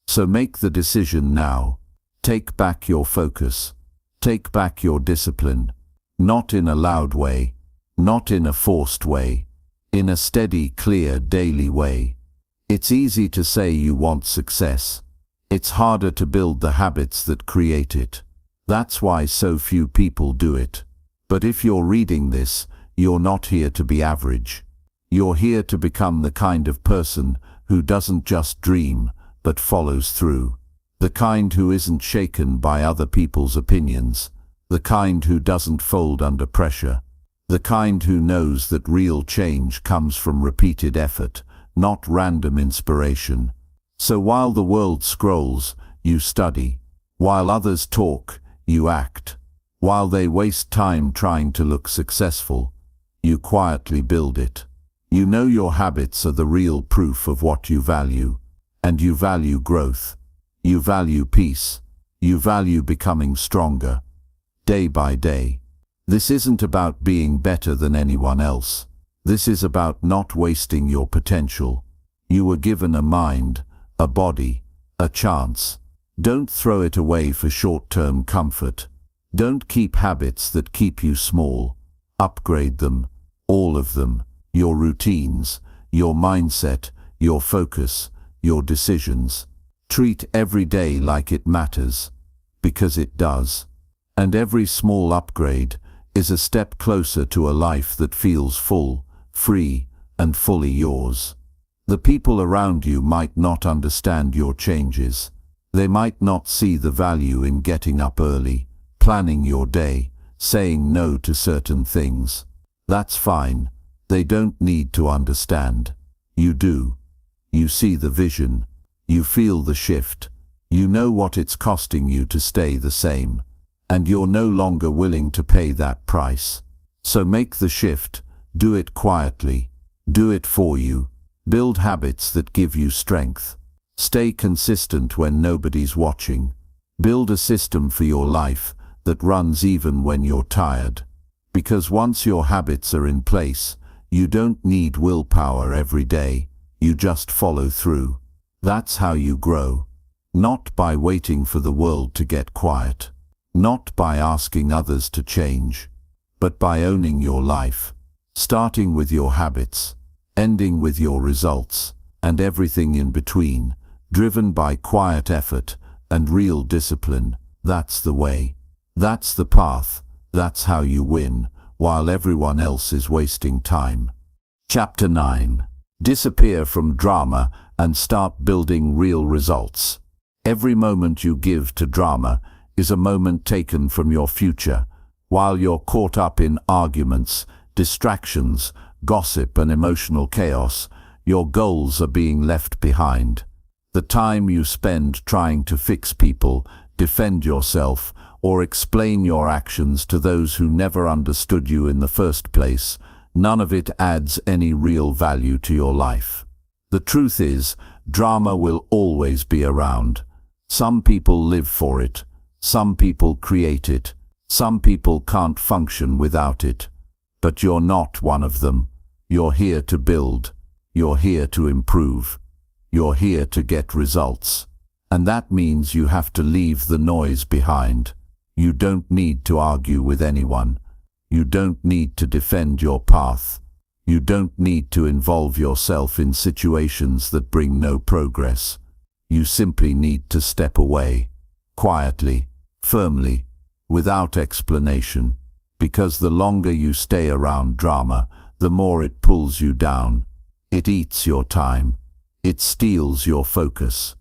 B: So make the decision now. Take back your focus. Take back your discipline. Not in a loud way, not in a forced way, in a steady, clear, daily way. It's easy to say you want success. It's harder to build the habits that create it. That's why so few people do it. But if you're reading this, you're not here to be average. You're here to become the kind of person who doesn't just dream, but follows through. The kind who isn't shaken by other people's opinions. The kind who doesn't fold under pressure. The kind who knows that real change comes from repeated effort, not random inspiration. So while the world scrolls, you study. While others talk, you act. While they waste time trying to look successful, you quietly build it. You know your habits are the real proof of what you value. And you value growth. You value peace. You value becoming stronger. Day by day. This isn't about being better than anyone else. This is about not wasting your potential. You were given a mind, a body, a chance. Don't throw it away for short-term comfort. Don't keep habits that keep you small. Upgrade them, all of them. Your routines, your mindset, your focus, your decisions. Treat every day like it matters, because it does. And every small upgrade is a step closer to a life that feels full, free, and fully yours. The people around you might not understand your changes. They might not see the value in getting up early, planning your day, saying no to certain things. That's fine. They don't need to understand. You do. You see the vision. You feel the shift. You know what it's costing you to stay the same. And you're no longer willing to pay that price. So make the shift. Do it quietly. Do it for you. Build habits that give you strength. Stay consistent when nobody's watching. Build a system for your life that runs even when you're tired. Because once your habits are in place, you don't need willpower every day. You just follow through. That's how you grow. Not by waiting for the world to get quiet. Not by asking others to change. But by owning your life. Starting with your habits. Ending with your results. And everything in between. Driven by quiet effort and real discipline. That's the way. That's the path. That's how you win, while everyone else is wasting time. Chapter 9. Disappear from drama and start building real results. Every moment you give to drama is a moment taken from your future. While you're caught up in arguments, distractions, gossip and emotional chaos, your goals are being left behind. The time you spend trying to fix people, defend yourself, or explain your actions to those who never understood you in the first place, none of it adds any real value to your life. The truth is, drama will always be around. Some people live for it. Some people create it. Some people can't function without it. But you're not one of them. You're here to build. You're here to improve. You're here to get results. And that means you have to leave the noise behind. You don't need to argue with anyone. You don't need to defend your path. You don't need to involve yourself in situations that bring no progress. You simply need to step away, quietly, firmly, without explanation, because the longer you stay around drama, the more it pulls you down. It eats your time. It steals your focus.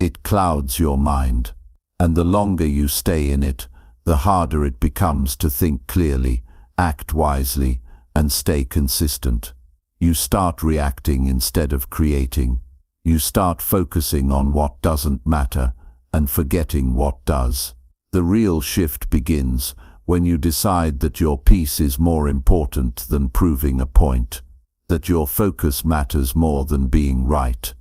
B: It clouds your mind. And the longer you stay in it, the harder it becomes to think clearly, act wisely, and stay consistent. You start reacting instead of creating. You start focusing on what doesn't matter and forgetting what does. The real shift begins when you decide that your peace is more important than proving a point, that your focus matters more than being right,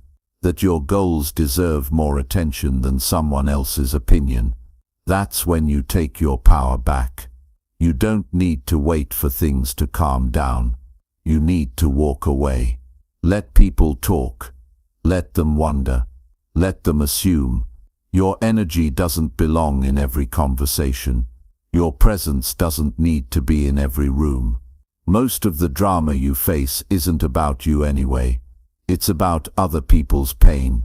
B: that your goals deserve more attention than someone else's opinion. That's when you take your power back. You don't need to wait for things to calm down. You need to walk away. Let people talk. Let them wonder. Let them assume. Your energy doesn't belong in every conversation. Your presence doesn't need to be in every room. Most of the drama you face isn't about you anyway. It's about other people's pain,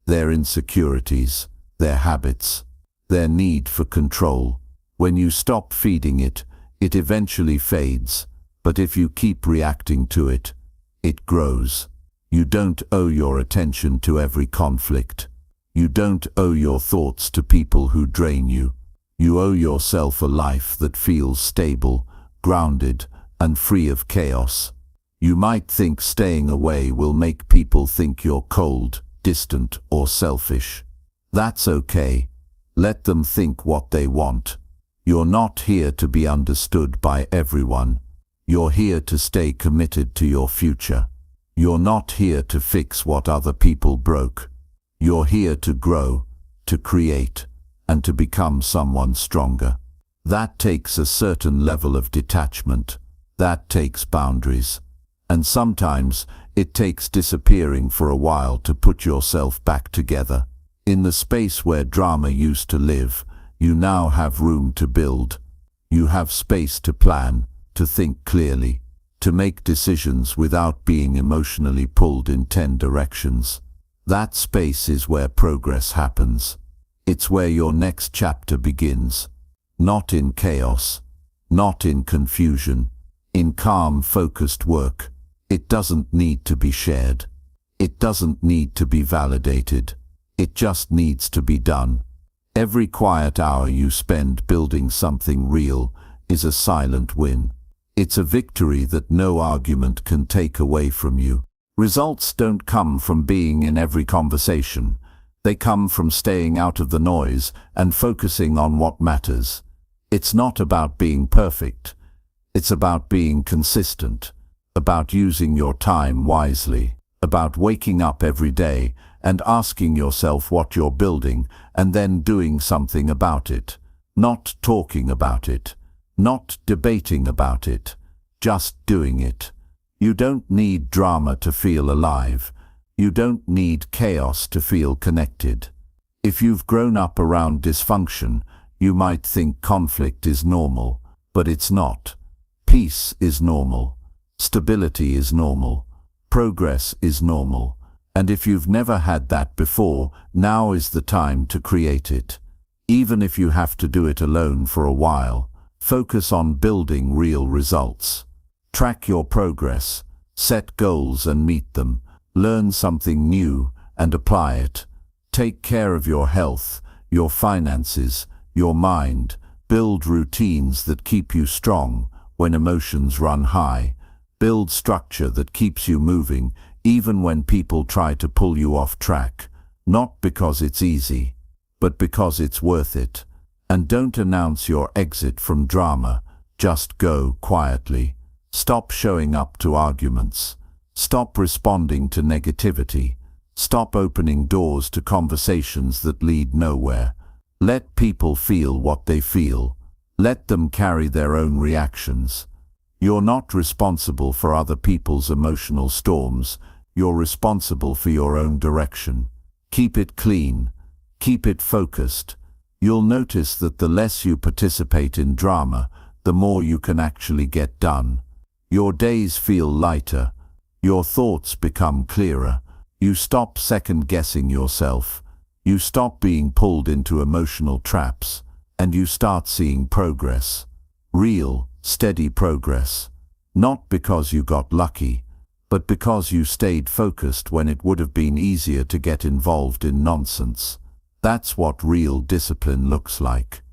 B: their insecurities, their habits, their need for control. When you stop feeding it, it eventually fades. But if you keep reacting to it, it grows. You don't owe your attention to every conflict. You don't owe your thoughts to people who drain you. You owe yourself a life that feels stable, grounded, and free of chaos. You might think staying away will make people think you're cold, distant, or selfish. That's okay. Let them think what they want. You're not here to be understood by everyone. You're here to stay committed to your future. You're not here to fix what other people broke. You're here to grow, to create, and to become someone stronger. That takes a certain level of detachment. That takes boundaries. And sometimes it takes disappearing for a while to put yourself back together. In the space where drama used to live, you now have room to build. You have space to plan, to think clearly, to make decisions without being emotionally pulled in 10 directions. That space is where progress happens. It's where your next chapter begins. Not in chaos, not in confusion, in calm, focused work. It doesn't need to be shared. It doesn't need to be validated. It just needs to be done. Every quiet hour you spend building something real is a silent win. It's a victory that no argument can take away from you. Results don't come from being in every conversation. They come from staying out of the noise and focusing on what matters. It's not about being perfect. It's about being consistent, about using your time wisely, about waking up every day and asking yourself what you're building and then doing something about it. Not talking about it, not debating about it, just doing it. You don't need drama to feel alive. You don't need chaos to feel connected. If you've grown up around dysfunction, you might think conflict is normal, but it's not. Peace is normal. Stability is normal. Progress is normal. And if you've never had that before, now is the time to create it. Even if you have to do it alone for a while, focus on building real results. Track your progress, set goals and meet them, learn something new and apply it. Take care of your health, your finances, your mind. Build routines that keep you strong when emotions run high. Build structure that keeps you moving even when people try to pull you off track, not because it's easy, but because it's worth it. And don't announce your exit from drama, just go quietly. Stop showing up to arguments. Stop responding to negativity. Stop opening doors to conversations that lead nowhere. Let people feel what they feel. Let them carry their own reactions. You're not responsible for other people's emotional storms. You're responsible for your own direction. Keep it clean. Keep it focused. You'll notice that the less you participate in drama, the more you can actually get done. Your days feel lighter. Your thoughts become clearer. You stop second-guessing yourself. You stop being pulled into emotional traps, and you start seeing progress. Real, steady progress. Not because you got lucky, but because you stayed focused when it would have been easier to get involved in nonsense. That's what real discipline looks like.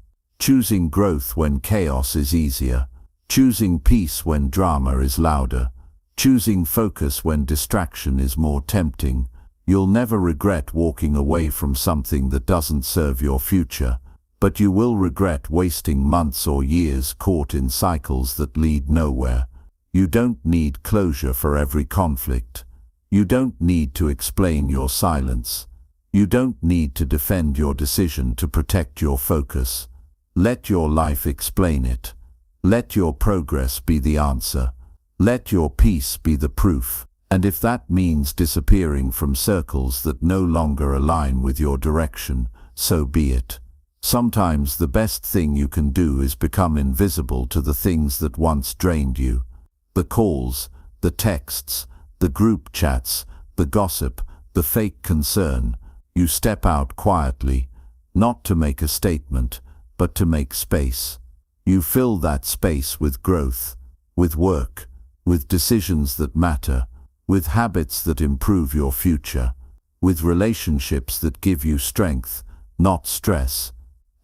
B: Choosing growth when chaos is easier. Choosing peace when drama is louder. Choosing focus when distraction is more tempting. You'll never regret walking away from something that doesn't serve your future, but you will regret wasting months or years caught in cycles that lead nowhere. You don't need closure for every conflict. You don't need to explain your silence. You don't need to defend your decision to protect your focus. Let your life explain it. Let your progress be the answer. Let your peace be the proof. And if that means disappearing from circles that no longer align with your direction, so be it. Sometimes the best thing you can do is become invisible to the things that once drained you. The calls, the texts, the group chats, the gossip, the fake concern. You step out quietly, not to make a statement, but to make space. You fill that space with growth, with work, with decisions that matter, with habits that improve your future, with relationships that give you strength, not stress.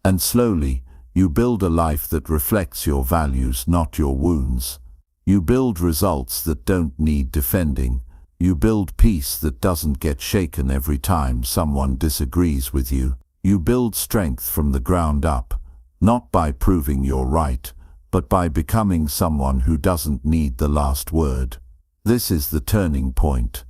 B: And slowly, you build a life that reflects your values, not your wounds. You build results that don't need defending. You build peace that doesn't get shaken every time someone disagrees with you. You build strength from the ground up, not by proving you're right, but by becoming someone who doesn't need the last word. This is the turning point.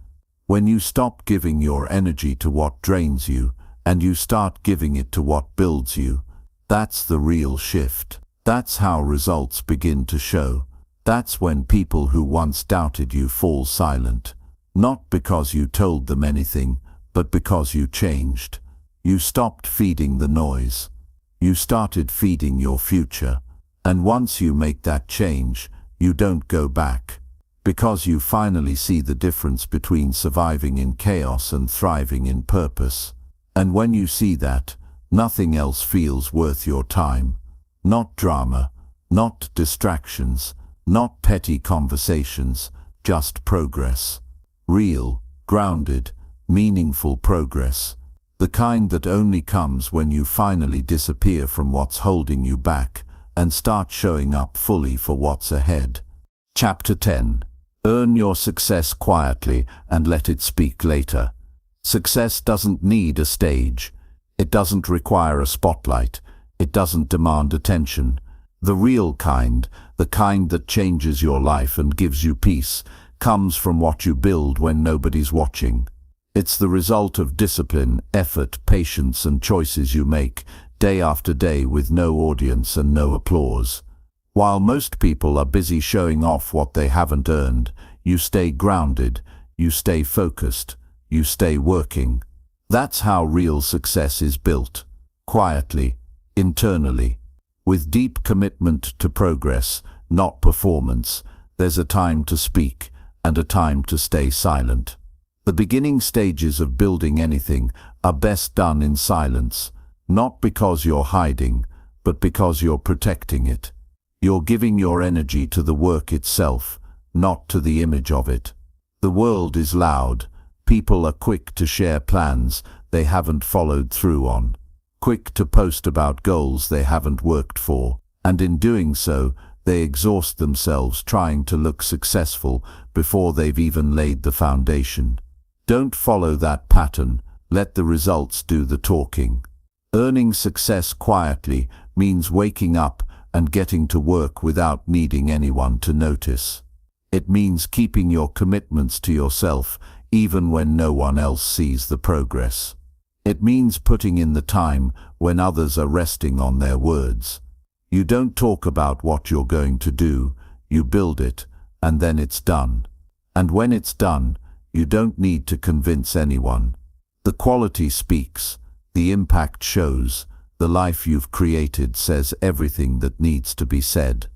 B: When you stop giving your energy to what drains you, and you start giving it to what builds you, that's the real shift. That's how results begin to show. That's when people who once doubted you fall silent. Not because you told them anything, but because you changed. You stopped feeding the noise. You started feeding your future. And once you make that change, you don't go back. Because you finally see the difference between surviving in chaos and thriving in purpose. And when you see that, nothing else feels worth your time. Not drama, not distractions, not petty conversations, just progress. Real, grounded, meaningful progress. The kind that only comes when you finally disappear from what's holding you back and start showing up fully for what's ahead. Chapter 10. Earn your success quietly and let it speak later. Success doesn't need a stage. It doesn't require a spotlight. It doesn't demand attention. The real kind, the kind that changes your life and gives you peace, comes from what you build when nobody's watching. It's the result of discipline, effort, patience, and choices you make, day after day with no audience and no applause. While most people are busy showing off what they haven't earned, you stay grounded, you stay focused, you stay working. That's how real success is built. Quietly, internally. With deep commitment to progress, not performance. There's a time to speak and a time to stay silent. The beginning stages of building anything are best done in silence, not because you're hiding, but because you're protecting it. You're giving your energy to the work itself, not to the image of it. The world is loud. People are quick to share plans they haven't followed through on, quick to post about goals they haven't worked for, and in doing so, they exhaust themselves trying to look successful before they've even laid the foundation. Don't follow that pattern. Let the results do the talking. Earning success quietly means waking up and getting to work without needing anyone to notice. It means keeping your commitments to yourself even when no one else sees the progress. It means putting in the time when others are resting on their words. You don't talk about what you're going to do, you build it, and then it's done. And when it's done, you don't need to convince anyone. The quality speaks, the impact shows, the life you've created says everything that needs to be said.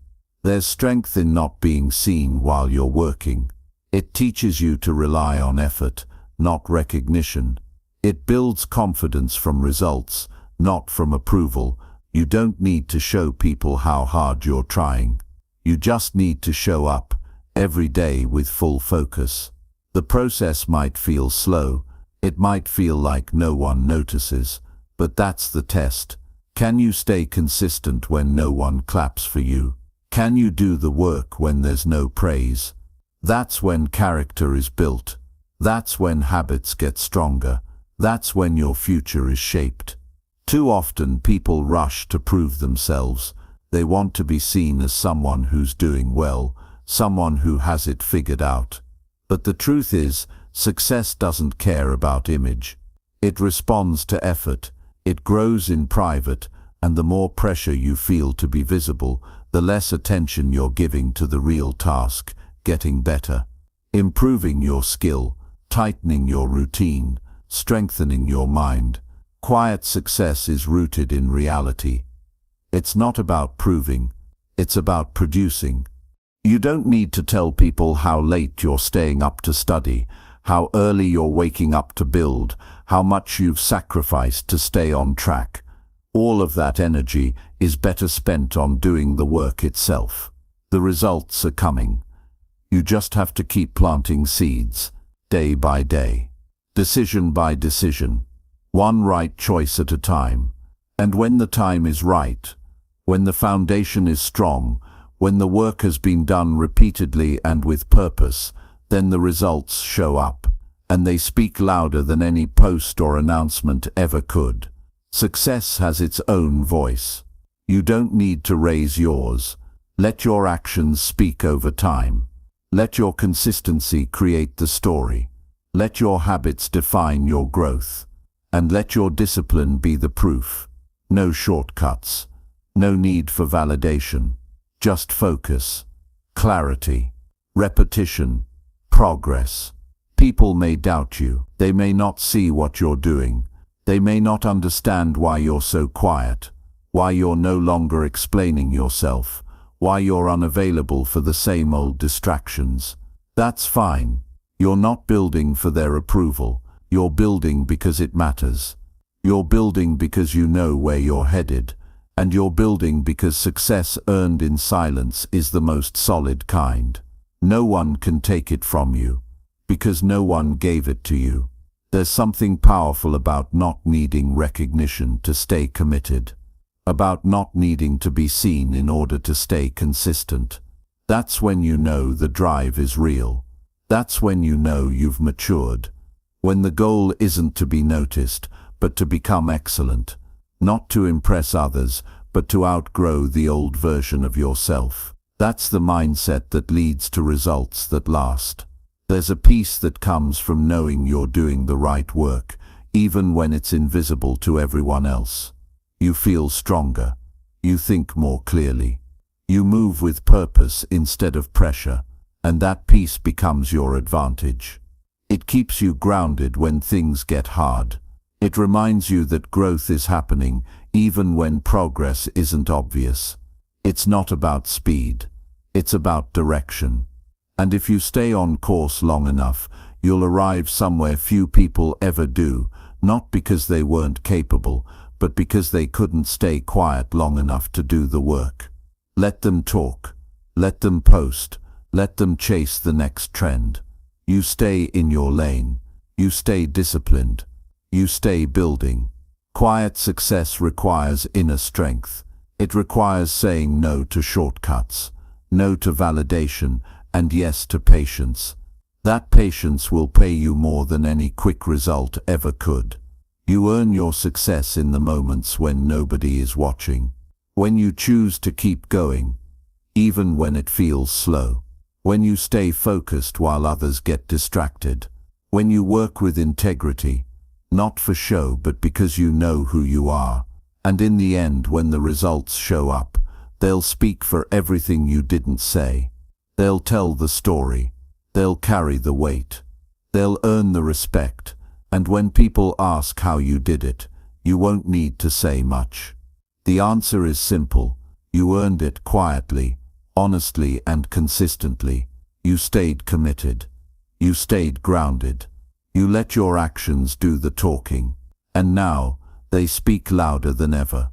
B: There's strength in not being seen while you're working. It teaches you to rely on effort, not recognition. It builds confidence from results, not from approval. You don't need to show people how hard you're trying. You just need to show up, every day with full focus. The process might feel slow. It might feel like no one notices. But that's the test. Can you stay consistent when no one claps for you? Can you do the work when there's no praise? That's when character is built. That's when habits get stronger. That's when your future is shaped. Too often people rush to prove themselves. They want to be seen as someone who's doing well, someone who has it figured out. But the truth is, success doesn't care about image. It responds to effort. It grows in private, and the more pressure you feel to be visible, the less attention you're giving to the real task, getting better, improving your skill, tightening your routine, strengthening your mind. Quiet success is rooted in reality. It's not about proving, it's about producing. You don't need to tell people how late you're staying up to study, how early you're waking up to build, how much you've sacrificed to stay on track. All of that energy is better spent on doing the work itself. The results are coming. You just have to keep planting seeds, day by day, decision by decision, one right choice at a time. And when the time is right, when the foundation is strong, when the work has been done repeatedly and with purpose, then the results show up, and they speak louder than any post or announcement ever could. Success has its own voice. You don't need to raise yours. Let your actions speak over time. Let your consistency create the story. Let your habits define your growth. And let your discipline be the proof. No shortcuts. No need for validation. Just focus, clarity, repetition, progress. People may doubt you. They may not see what you're doing. They may not understand why you're so quiet, why you're no longer explaining yourself, why you're unavailable for the same old distractions. That's fine. You're not building for their approval. You're building because it matters. You're building because you know where you're headed. And you're building because success earned in silence is the most solid kind. No one can take it from you, because no one gave it to you. There's something powerful about not needing recognition to stay committed, about not needing to be seen in order to stay consistent. That's when you know the drive is real. That's when you know you've matured. When the goal isn't to be noticed, but to become excellent. Not to impress others, but to outgrow the old version of yourself. That's the mindset that leads to results that last. There's a peace that comes from knowing you're doing the right work, even when it's invisible to everyone else. You feel stronger. You think more clearly. You move with purpose instead of pressure, and that peace becomes your advantage. It keeps you grounded when things get hard. It reminds you that growth is happening, even when progress isn't obvious. It's not about speed. It's about direction. And if you stay on course long enough, you'll arrive somewhere few people ever do, not because they weren't capable, but because they couldn't stay quiet long enough to do the work. Let them talk. Let them post. Let them chase the next trend. You stay in your lane. You stay disciplined. You stay building. Quiet success requires inner strength. It requires saying no to shortcuts, no to validation, and yes to patience. That patience will pay you more than any quick result ever could. You earn your success in the moments when nobody is watching. When you choose to keep going, even when it feels slow. When you stay focused while others get distracted. When you work with integrity, not for show but because you know who you are. And in the end, when the results show up, they'll speak for everything you didn't say. They'll tell the story. They'll carry the weight. They'll earn the respect. And when people ask how you did it, you won't need to say much. The answer is simple. You earned it quietly, honestly and consistently. You stayed committed. You stayed grounded. You let your actions do the talking. And now, they speak louder than ever.